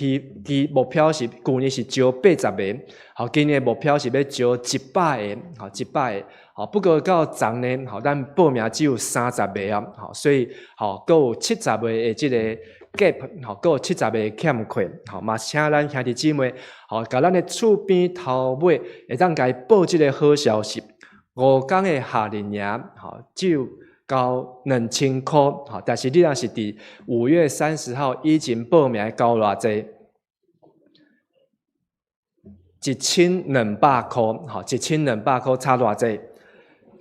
目标是去年是招80个，好，今年的目标是要招100个，好，100个，好，不过到昨年，好，咱报名只有30个啊，好，所以好，还有70个的这个。gap 好，还有70个欠缺，好嘛，请咱兄弟姊妹，好，甲咱的厝边头尾会当甲伊报这个好消息。5天的夏令营，好，只有交2000块，好，但是你若是伫5月30号以前报名交偌济，1200块，好，1200块差偌济，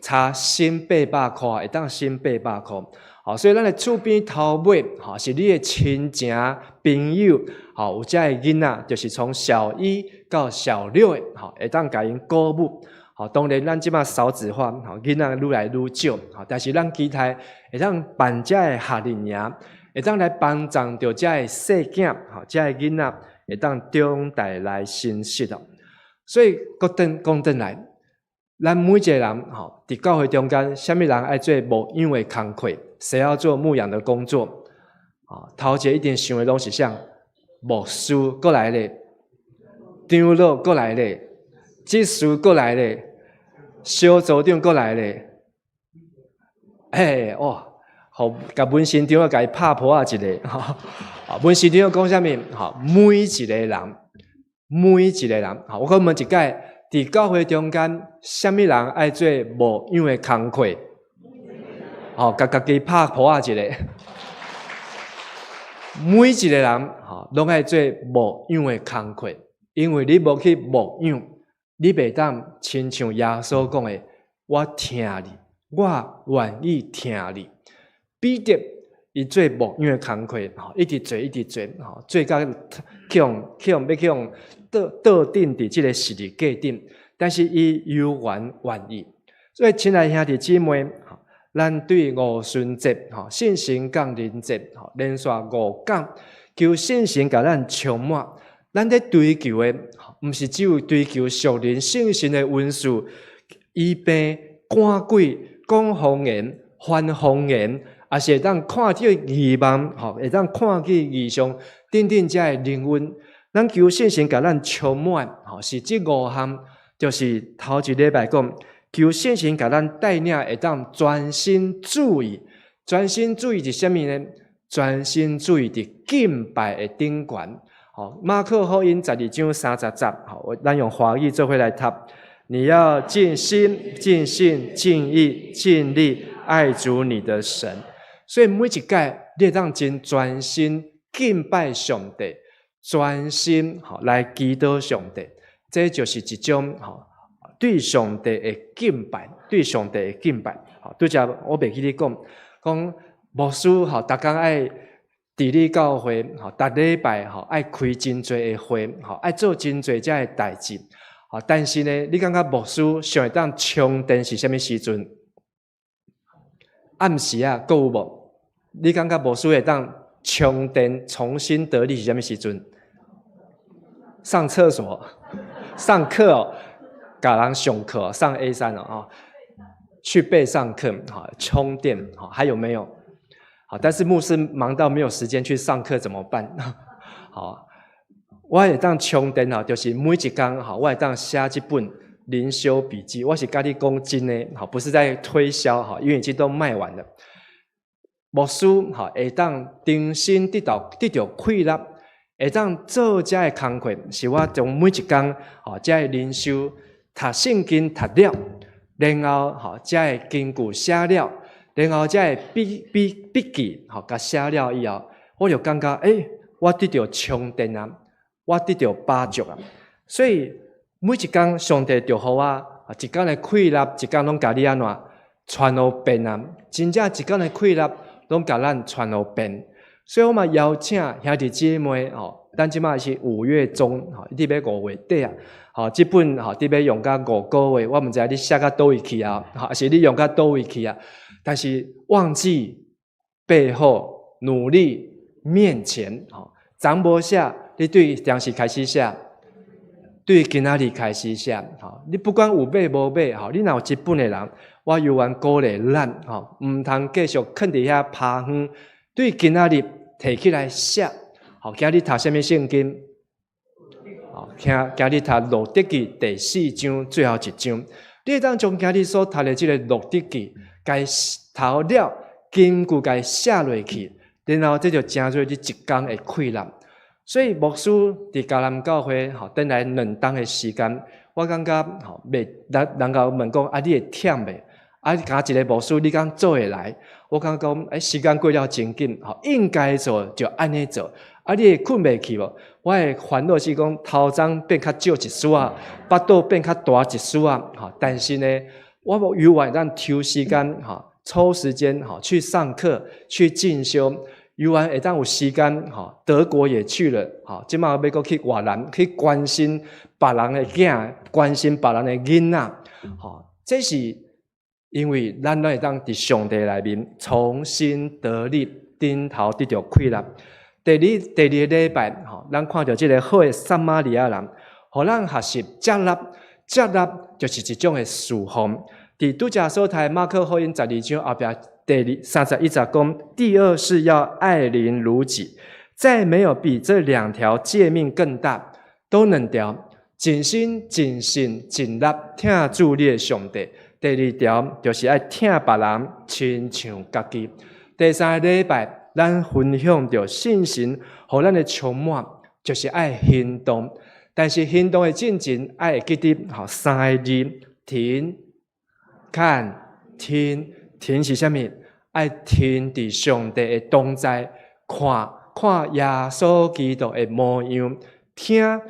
差新800块，会当新800块。好，所以咱的厝边头尾，好是你的亲情朋友，好有遮个囡仔，就是从小1到小6的，好会当甲因鼓舞。好，当然咱即马少子化，好囡仔愈来愈少，好，但是咱期待会当办遮个夏令营，会当来帮助着遮个细囝，好遮个囡仔会当长大来成熟哦。所以讲转来。咱每一个人，吼，伫教会中间，什么人爱做牧养的工课？谁要做牧养的工作？啊，头一个一定想的拢是啥？牧师过来咧，长老过来咧，执事过来咧，小组长过来咧。嘿，哇，互甲文新长甲伊拍破一个，哈，文新长讲啥物？哈，每一个人，哈，我问一解。伫教会中间，什么人爱做牧养的工课？哦，家己拍破一个。每一个人，吼，拢爱做牧养的工课，因为你无去牧养，你袂当亲像耶稣讲的：“我听你，我愿意听你。”彼得伊做牧养的工课，吼，一直做，吼，做到要倒定伫即个十字架顶，但是伊有愿意。所以，亲爱兄弟姊妹，咱对五旬节、信心降临节、连续5讲，求信心甲咱充满。咱在追求的，毋是只有追求属灵信心的温数，医病、赶鬼、讲方言、翻方言，也是会当看到异望，会当看见异象，等等遮的灵恩。咱求信心甲咱充满，是这5项，就是头一礼拜讲，求信心甲咱带领，会当专心注意。专心注意是啥物呢？专心注意伫敬拜的顶悬。马可福音12章30节，咱用华语做伙来读。你要尽心、尽性、尽意、尽力爱主你的神。所以每一届，你会当真专心敬拜上帝，专心来祈祷上帝，这就是一种对上帝的敬拜，对上帝的敬拜。拄则我袂记你讲牧师逐工爱伫你教会逐礼拜爱开真侪的会爱做真侪遮的代志但是呢，你感觉牧师上会当充电是啥物时阵？暗时啊，还有无？你感觉牧师会当充电重新得力是啥物时阵？上厕所、上课甲人上课上 A3去备上课充电还有没有？但是牧师忙到没有时间去上课怎么办？我会当充电就是每一天我会当写一本灵修笔记。我是跟你讲真的不是在推销因为已经都卖完了。牧师会当重新得到快乐，会当做这个工作，是我从每一天这个灵修读圣经读了，然后这个根据写了。然后这个笔记甲写了以后，我就感觉我得到充电啊，我得到帮助啊。所以每一天上帝就互我一天的快乐，一天拢甲你安怎传互遍啊！真正一天的快乐拢甲咱传互遍。所以我嘛邀请兄弟姐妹咱即马是5月中伫要5月底这本伫要用到5个月，我毋知你写到倒位去还是你用到倒位去但是忘记背后努力面前昨无写，你对当时开始写，对今仔日开始写你不管有买无买你若有一本的人，我犹原鼓励咱毋通继续囥伫遐趴远，对今仔日摕起来写今日读啥物圣经今日读路得记第4章最后一章，你会当将今日所读的这个路得记该读了，根据该写落去，然后这就成做你一天的快乐。所以牧师伫迦南教会等来2冬的时间，我感觉袂人家问讲你会忝袂？甲一个牧师你敢做会来？我感觉讲时间过了真紧应该做就安尼做。你会困袂去无？我的烦恼是讲头鬃变较少一丝巴肚变较大一丝但是呢，我犹原咱抽时间抽时间去上课去进修，犹原会当有时间德国也去了即马要搁去越南去关心别人的囝，关心别人的囡仔这是因为咱会当伫上帝内面重新得力，顶头得到快乐。第二个礼拜咱看到这个好的撒玛利亚人，互咱学习接纳就是一种的释放。伫拄则所读马可福音12章后壁第31节讲，第二是要爱邻如己，再没有比这2条诫命更大，都能条尽心尽性尽力听主你的上帝。第2条就是爱听别人亲像家己。第3个礼拜咱分享着信心，互咱的充满，就是爱行动。但是行动的进程爱会记得3个字：停、看、听。听是啥物？爱听伫上帝的同在，看耶稣基督的模样，听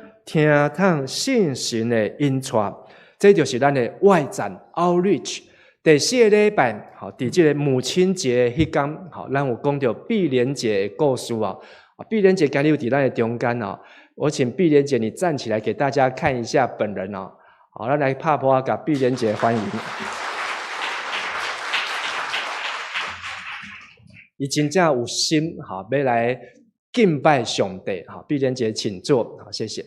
通信神的引带。这就是咱的外展 outreach。第4个礼拜，伫这个母亲节迄天，咱有讲到碧莲姐的故事碧莲姐今日有伫咱的中间我请碧莲姐你站起来给大家看一下本人好，咱来拍拍甲碧莲姐欢迎。伊真正有心要来敬拜上帝碧莲姐请坐谢谢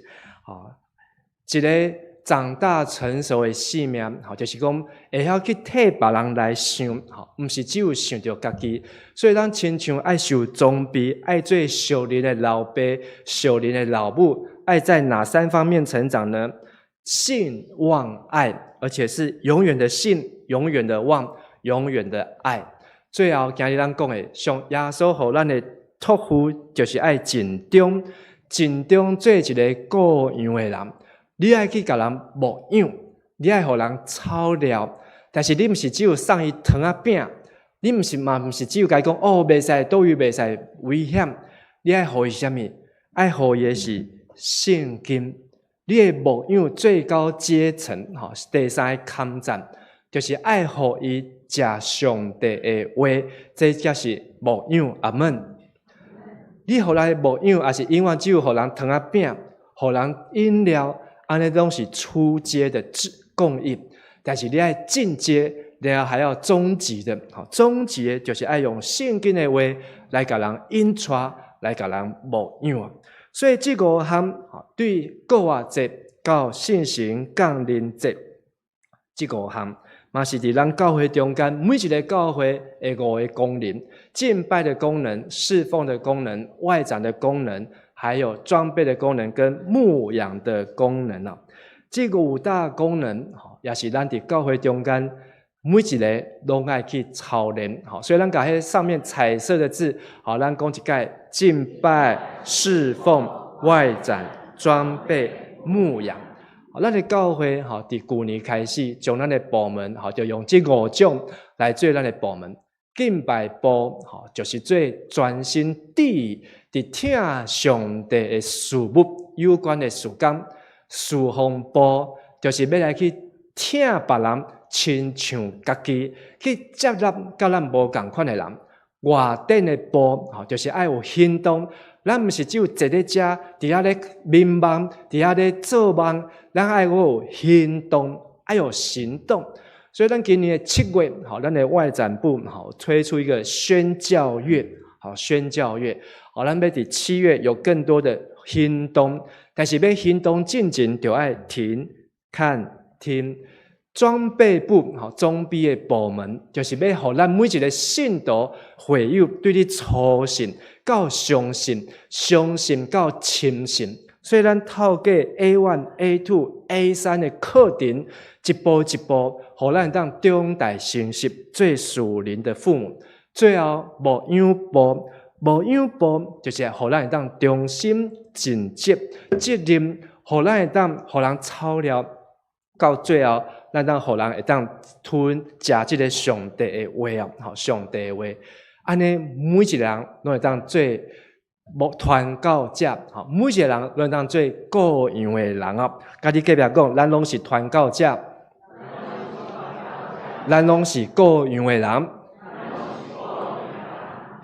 一个长大成熟的性命就是讲会晓去替别人来想不是只有想到家己，所以咱亲像爱受装备，爱做属灵的老爸、属灵的老母，爱在哪3方面成长呢？信、望、爱，而且是永远的信、永远的望、永远的爱。最后今日咱讲的，像耶稣互咱的托付，就是爱尽忠做一个顾养的人。你爱去甲人牧养，你爱互人操疗，但是你毋是只有送伊糖仔饼，你毋是只有甲伊讲袂使，倒位袂使危险。你爱互伊啥物？爱互伊的是圣经。你的牧养最高阶层，第三个坎站，就是爱互伊食上帝的话，这才是牧养。阿门。你互人牧养，也是永远只有互人汤仔饼，互人饮料，安尼拢是初阶的供应。但是你爱进阶，然后还要终极的，终极的就是爱用圣经的话来甲人引出，来甲人牧养。所以这5项对国活节到信心降临节，这5项嘛是伫咱教会中间每一个教会的5个功能：敬拜的功能、侍奉的功能、外展的功能，还有装备的功能跟牧养的功能啊。这5大功能也是咱伫教会中间每一个拢爱去操练。所以咱把迄上面彩色的字，咱讲一概敬拜、侍奉、外展、装备、牧养。咱的教会伫旧年开始，将咱的部门就用这5种来做咱的部门。敬拜部就是最专心伫听上帝的事物有关的事工。侍奉部就是要来去听别人亲像家己，去接纳甲咱无共款的人。外展的部就是爱有行动，咱毋是只有坐咧遮，伫遐咧眠梦，伫遐咧做梦，咱爱有行动，爱有行动。所以咱今年的7月，咱的外展部推出一个宣教月，宣教月，咱要伫7月有更多的行动，但是要行动进前，就爱停、看、听。装备部装备的部门，就是要互咱每一个信徒会友对你初信到相信，相信到深信。所以咱透过 A1、A2、A3 的课程，一步一步，互咱当中大成熟，做属灵的父母。最后牧养部，牧养部就是互咱当忠心尽责责任，互咱当互人操练到最后。咱当互人会当吞食这个上帝的话上帝的话，安尼每一个人拢会当做传教者，每一个人拢会当做各样的人啊。家己隔壁讲，咱拢是传教者，咱拢是各样的人。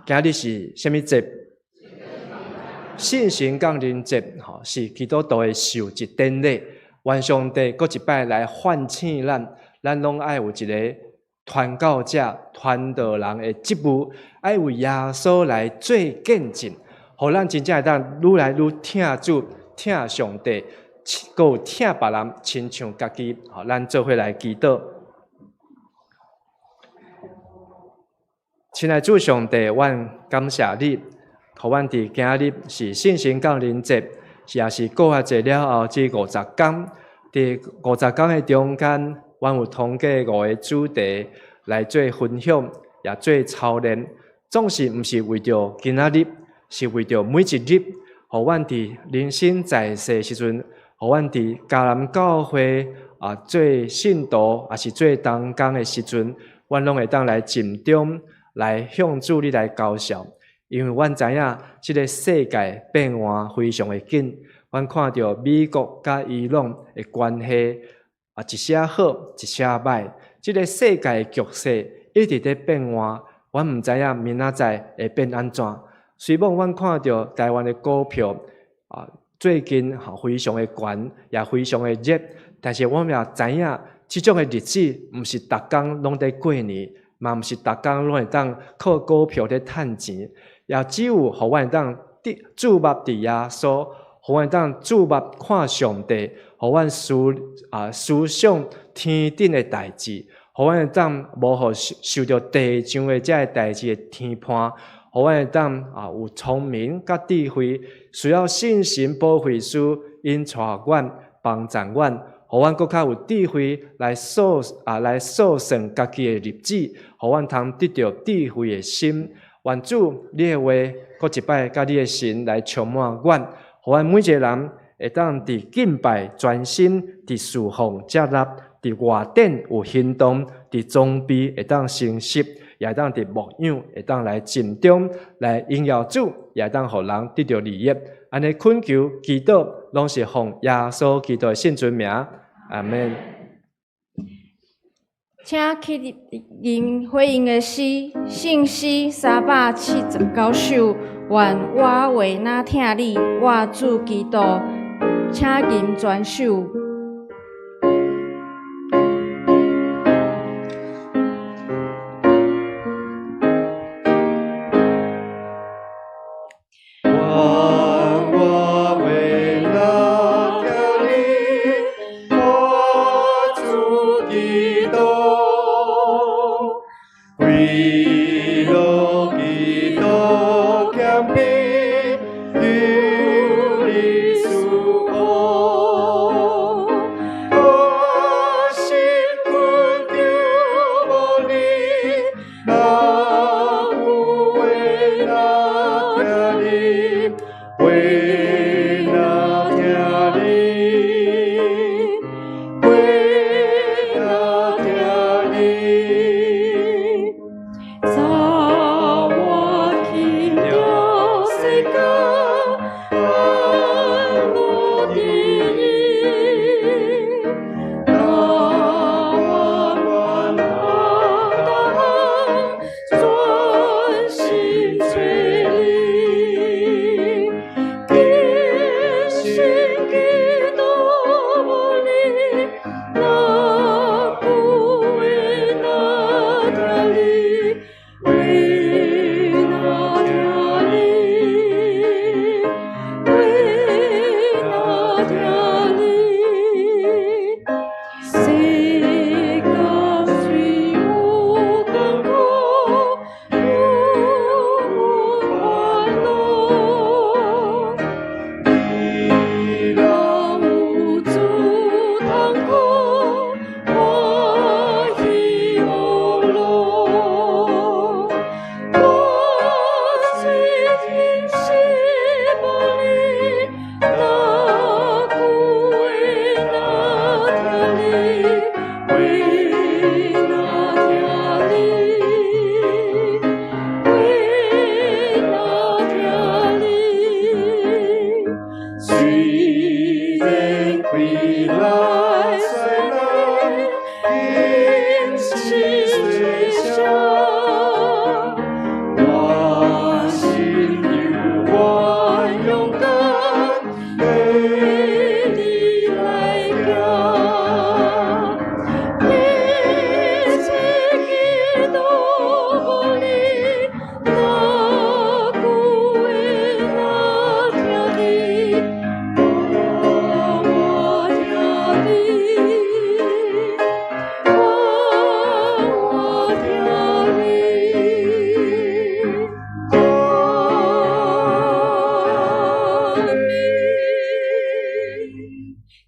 今日是什么节？信心降临节，是基督徒的受祭典礼。愿上帝搁一摆来唤醒咱拢爱有一个传教者、传道人的职务，爱为耶稣来做见证，互咱真正会当愈来愈听主、听上帝，搁有听别人亲像家己。咱做伙来祈祷。亲爱主上帝，阮感谢你，互阮伫今日是信心降临节。也是过活节了后，这50天，伫50天的中间，阮有通过5个主题来做分享，也做操练。总是毋是为着今仔日，是为着每一日，互阮伫人生在世时阵，互阮伫迦南教会做信徒，也是做同工的时阵，阮拢会当来尽忠，来向主你来交效。因为阮知影，这个世界变化非常的紧，阮看到美国甲伊朗的关系一些好，一些歹。这个世界的局势一直在变化，阮毋知影明仔载会变安怎。虽然阮看到台湾的股票最近非常的悬，也非常的热，但是我们也知影，这种的日子毋是逐工拢在过年，嘛毋是逐工拢会当靠股票在趁钱。也只有互阮当注目伫耶稣，互阮当注目看上帝，互阮思想天顶的代志，互阮当无互受到地上的这代志的天判，互阮当有聪明甲智慧，需要信心保惠师引带阮帮助阮，互阮更较有智慧来数算家己的日子，互阮通得到智慧的心。愿主，你的话，搁一摆甲你的神来充满阮，互阮每一个人会当伫敬拜专心，伫侍奉接纳，伫外展有行动，伫装备会当成熟，也当伫牧养，会当来尽忠，来荣耀主，也当互人得到利益。安尼恳求祈祷，拢是奉耶稣基督的圣尊名，阿门。请去念回应的诗，圣诗379首，愿我为哪听你，我主基督，请吟全首。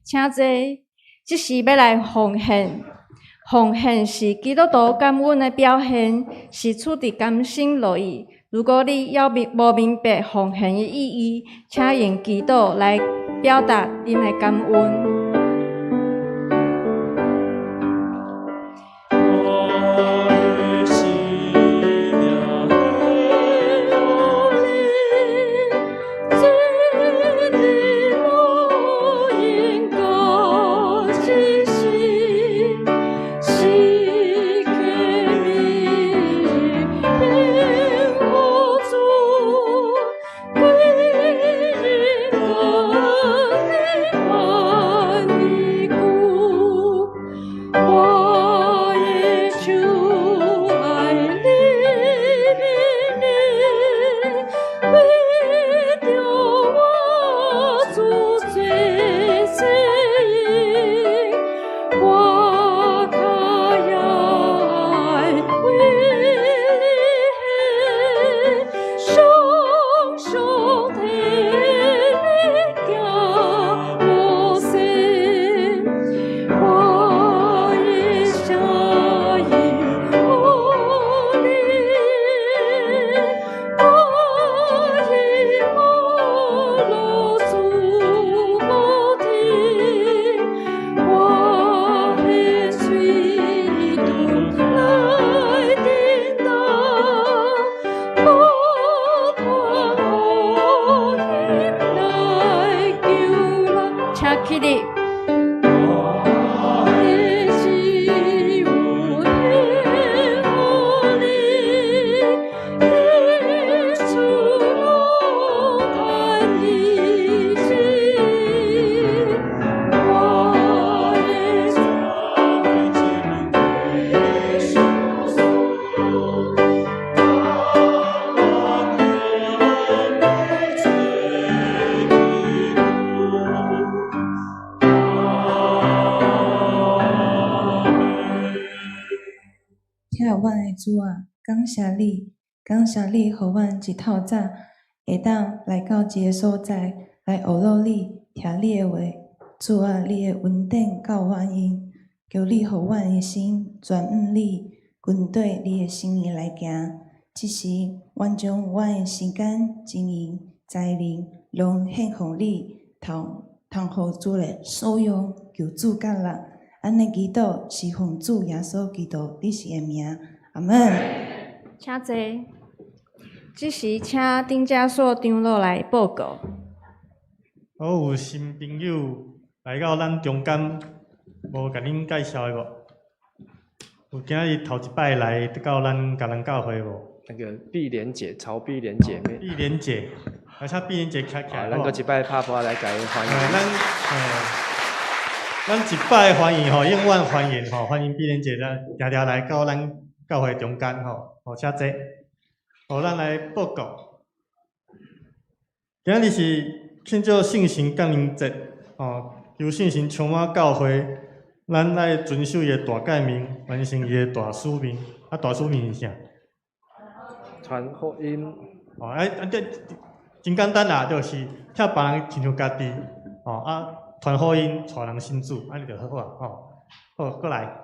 请坐，即是要来奉献。奉献是基督徒感恩的表现，是出自甘心乐意。如果你要无明白奉献的意义，请用祈祷来表达您的感恩。归人的爱。阮的主啊，感谢你，感谢你，互阮一透早会当来到一个所在，来学习你，听你的话。主啊，你的恩典够阮用，求你互阮的心专向你，跟对你的心意来行。即时，阮将阮的时间、精力、才能，拢献互你，通互主来所用，求主甲力。安尼祈祷是奉主耶稣基督你是的名，阿门。请坐。即时请顶家所长老来报告。有新朋友来到咱中间，无甲恁介绍的无？有今日头一摆来到咱甲人教会无？那个碧莲姐，曹碧莲姐妹。碧莲姐，而且碧莲姐起来。咱搁一摆拍破来甲伊欢迎。咱一摆欢迎吼，永远欢迎吼，欢迎碧莲姐来常常来到咱教会中间吼，请坐。好，咱来报告。今日是庆祝圣神降临节，由圣神充满教会，咱来遵守伊的大诫命，完成伊的大使命。大使命是啥？传福音。这真简单啦，就是请别人亲像家己，传福音，带人信主，安尼就好啊，好，过来。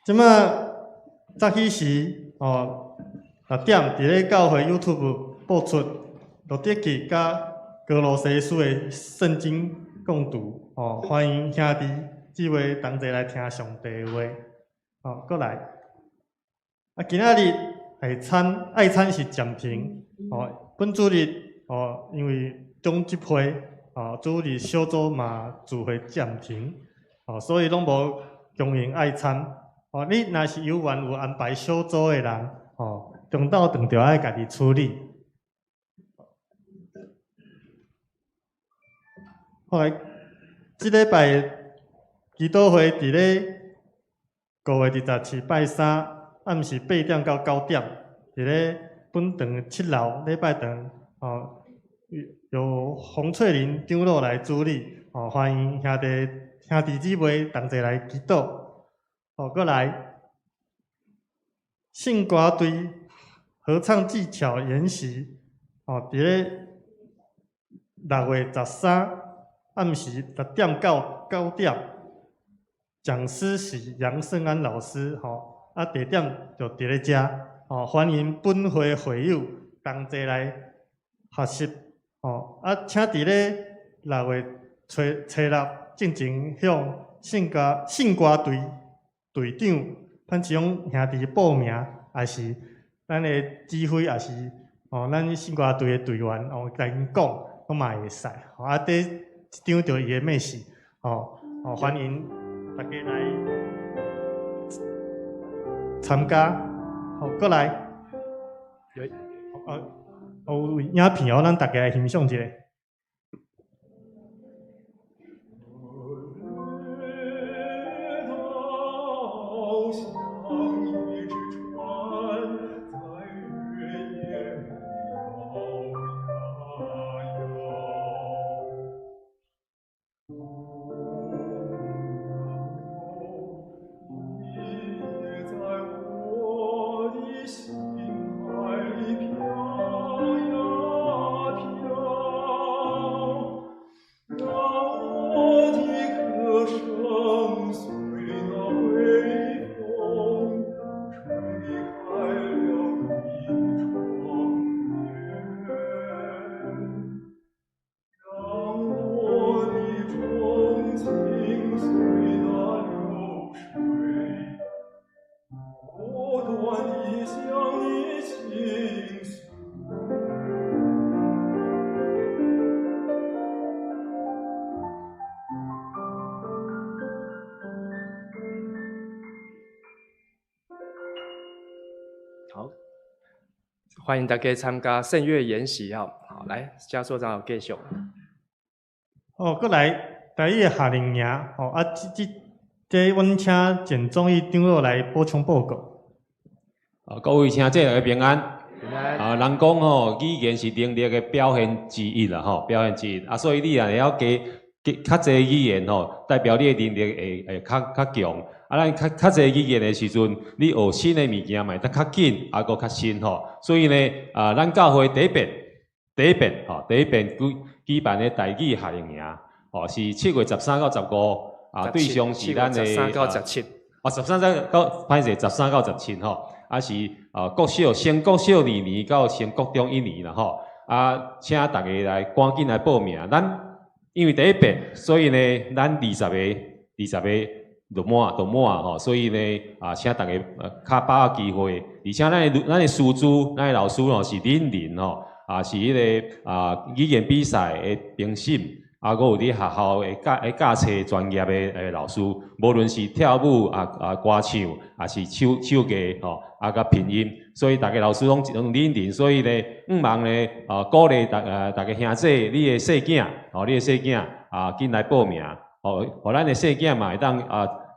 即马早起时6点伫咧教会 YouTube 播出罗德基甲哥罗西书的圣经共读，欢迎兄弟姊妹同齐来听上帝的话，过来。今仔日爱餐是暂停，本主日因为中集会，主日小组嘛聚会暂停，所以拢无供应爱餐。你若是有缘有安排小组的人，中昼顿着爱家己处理。后来，即礼拜祈祷会伫咧5月27拜三暗时8点到9点，伫咧本堂7楼礼拜堂，由洪翠玲长老来主理，欢迎兄弟姊妹同齐来祈祷。过来，信歌队合唱技巧研习，伫咧6月13暗时6点到9点，讲师是杨胜安老师，地点就伫咧遮，欢迎本会会友同齐来学习，请伫咧6月初6进前向信歌队队长潘志勇兄弟报名，也是咱的指挥，也是咱信歌队的队员，甲因讲，我嘛会使。第一张就伊的妹婿，欢迎大家来参加。过来，有影片咱大家来欣赏一下。好，欢迎大家参加圣乐研习好，来，嘉所长有继续。过来，第一个夏令营，这阮请简忠义长老来补充报告。各位请这个平安。平安。人讲语言是能力的表现之一啦，表现之一。所以你也要加较侪语言吼，代表你的能力会较强。啊，咱较侪语言的时阵，你学新的物件嘛，会得较紧，啊，搁较新吼。所以呢，咱教会第一遍举办的台语夏令营，吼是7月13到15，对象是咱的13到17，13到17吼，是国小升国小2年到升国中1年啦吼，请大家来赶紧来报名，因为第一遍，所以呢，咱20个就满吼，所以呢，请大家较把握机会，而且咱的师资、咱的老师吼是恁吼，是迄个语言比赛的评审，还有伫学校会教册专业的老师，无论是跳舞歌唱，也是手艺吼，甲拼音，所以大家老师拢恁，所以呢，毋忙呢鼓励大家兄弟，你的细囝紧来报名。互咱的细囝嘛会当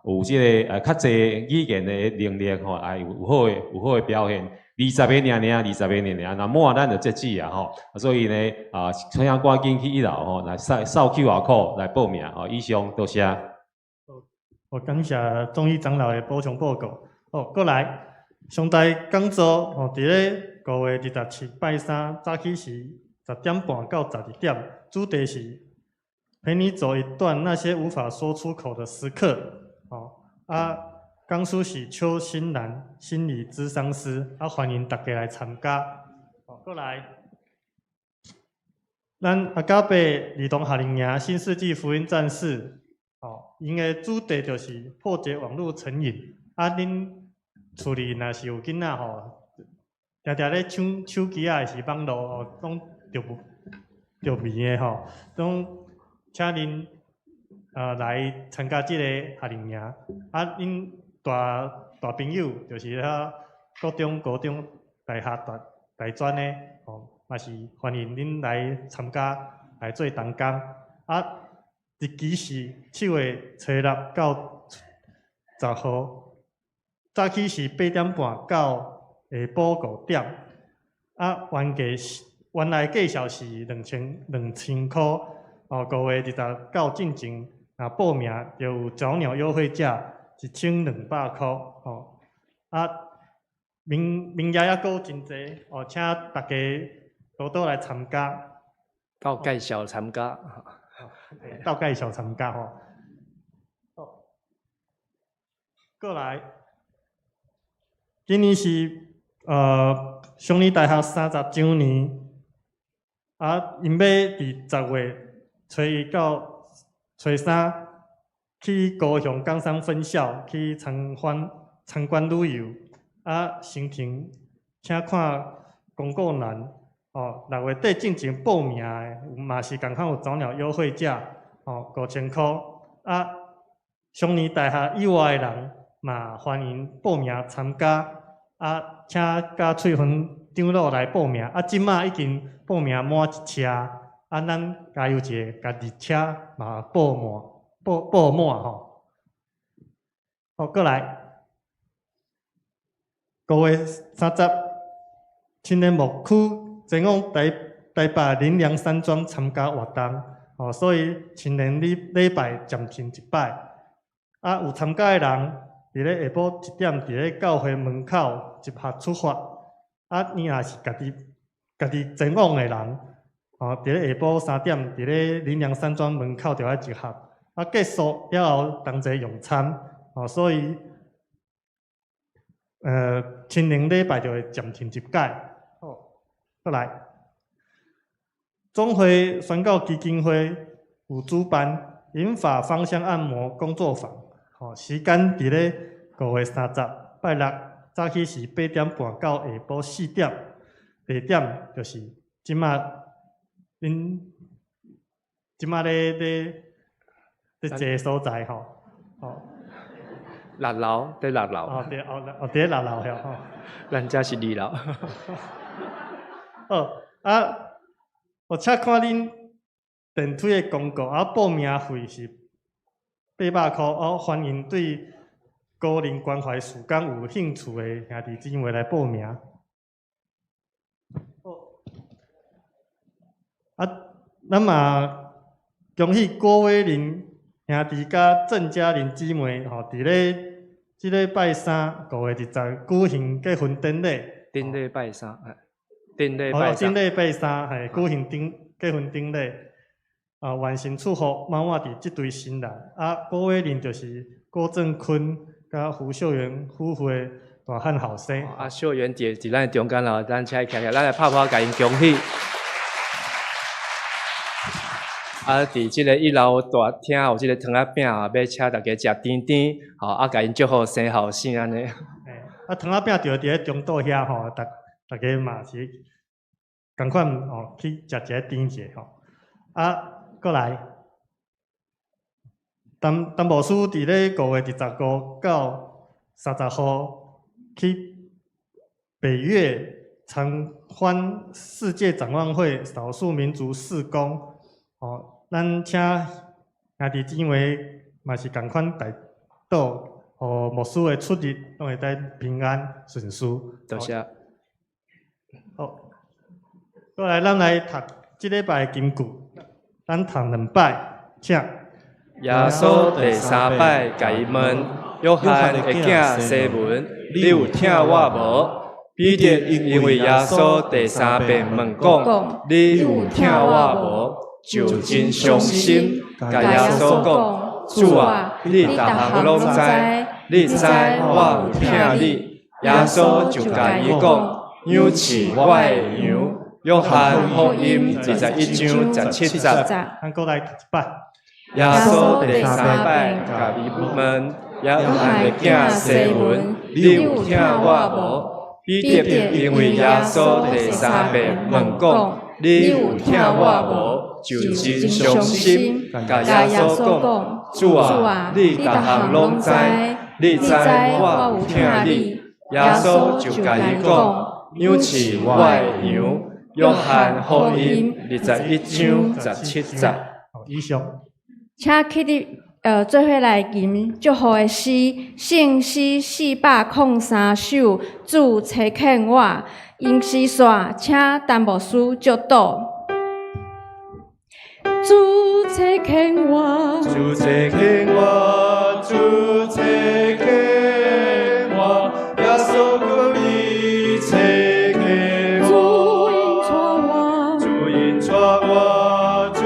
有即个较侪语言的能力吼，有好的表现。20个那满咱就截止啊吼。所以呢请赶紧去1楼吼来扫 QR code 来报名以上多谢。我感谢中医长老的补充报告。过来上台讲座伫咧5月27拜三早起时10点半到12点，主题是陪你走一段那些无法说出口的时刻。讲师是邱新兰心理咨商师，欢迎大家来参加。过来，咱阿甲伯儿童夏令营新世纪福音战士，因的主题就是破解网络成瘾。恁厝里若是有囡仔常常咧抢手机的是网络拢着迷的拢请恁来参加这个夏令营。恁大朋友就是国中、高中、大学、大专的嘛是欢迎恁来参加来做同工。日期是7月初6到10号，早起是8点半到下晡5点。原来计小是2000块。5月20到进前报名就有早鸟优惠价1200块。名额还阁有真侪请大家多多来参加。到介绍参加。到介绍参加过来，今年是雄女大学30周年，因要伫10月初1到初3去高雄冈山分校去参观旅游。行程请看公告栏。6月底进前报名的，嘛是同款有早鸟优惠价，5000块。雄女大学以外的人嘛欢迎报名参加。请甲翠芬长老来报名。即马已经报名满1车。咱加油一下，家己车嘛报满过来5月30，青年牧区前往台北林良山庄参加活动。所以青年礼拜暂停一摆。有参加的人，伫咧下晡1点，伫咧教会门口集合出发。你若是家己前往的人，伫咧下晡3点，伫咧林良山庄门口就要集合。结束了后，同齐用餐。所以青年礼拜就会暂停一摆。过来，中会宣告基金会有主办银发芳香按摩工作坊。时间伫咧5月30拜六早起是8点半到下晡4点，地点就是即马咧坐个所在6楼，伫6楼。伫咧6楼遐咱遮是2楼。我请看恁电梯的公告，报名费是800块。欢迎对高龄关怀事工有兴趣的兄弟姊妹来报名。咱嘛恭喜郭伟林兄弟甲郑嘉玲姊妹吼，伫咧即礼拜三5月20举行结婚典礼。顶礼拜三，顶礼哦，拜三，顶礼拜三系举行结婚典礼，完成祝福满满伫即对新人。郭伟林就是郭正坤甲胡秀媛夫妇的大汉后生。秀媛伫咱中间咯，咱请徛徛，咱来拍拍甲因恭喜。伫即个1楼大厅有即个糖仔饼要请大家食甜甜，甲因祝福生后生安尼。糖仔饼就伫咧中岛遐吼，大家嘛是共款去食一个甜者吼。过来，陈牧师伫咧5月25到30号去北越常欢世界展望会少数民族事工，咱请兄弟姊妹嘛是共款带到。牧师的出入拢会得平安顺遂。多谢。好，过来，咱来读即礼拜的金句，咱读2摆，请。耶稣第3摆甲伊问：约翰的囝西门，你有听我无？彼得因为耶稣第3遍问讲：你有听我无？就真伤心，甲耶稣讲。主啊，你逐项拢知，你知我有听你。耶稣就甲伊讲：养饲我的羊。约翰福音21章17节。咱过来读一摆。耶稣第3摆甲伊问：约翰的囝西门，你有听我无？彼得因为耶稣第3遍问讲：你有听我无？就真伤心，甲耶稣讲。主啊，你逐项拢知，你知我有听你。耶稣就甲伊讲：养饲我的羊。约翰福音21章17节。以上。请起立，做伙来吟祝福的诗，圣诗403首，主差遣我，因诗线，请陈牧师祝祷。主差遣我，主差遣我，主差遣我，耶稣可以差遣我，主因带我，主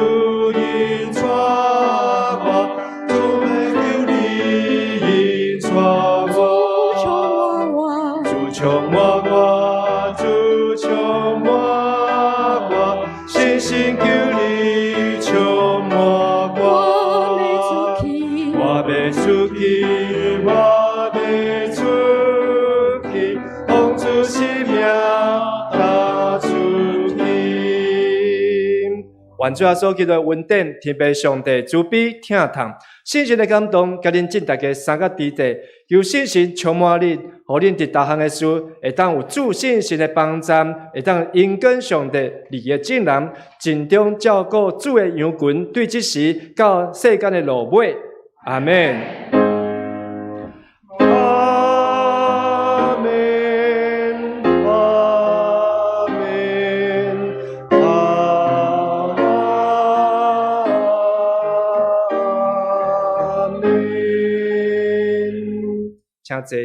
因带我，主要求你因带我，主充满我，主充满我，信心求你。充满我，我要出去，我要出去，奉主生命踏出去。愿主耶稣基督的恩典、天父上帝慈悲疼痛、信心的感动，甲恁尽大家三个地地，求信心充满恁，互恁伫逐项的事会当有主信心的帮助，会当因跟上帝利益正人，尽忠照顾主的羊群，对即时到世间的路尾。阿门。请坐。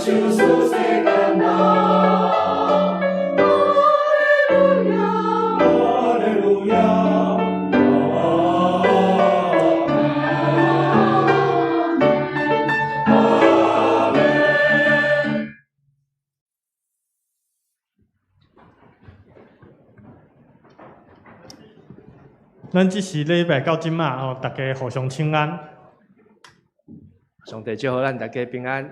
受死世间人。哈利路亚，咱即时礼拜到即马大家互相请安。上帝祝福咱大家平安。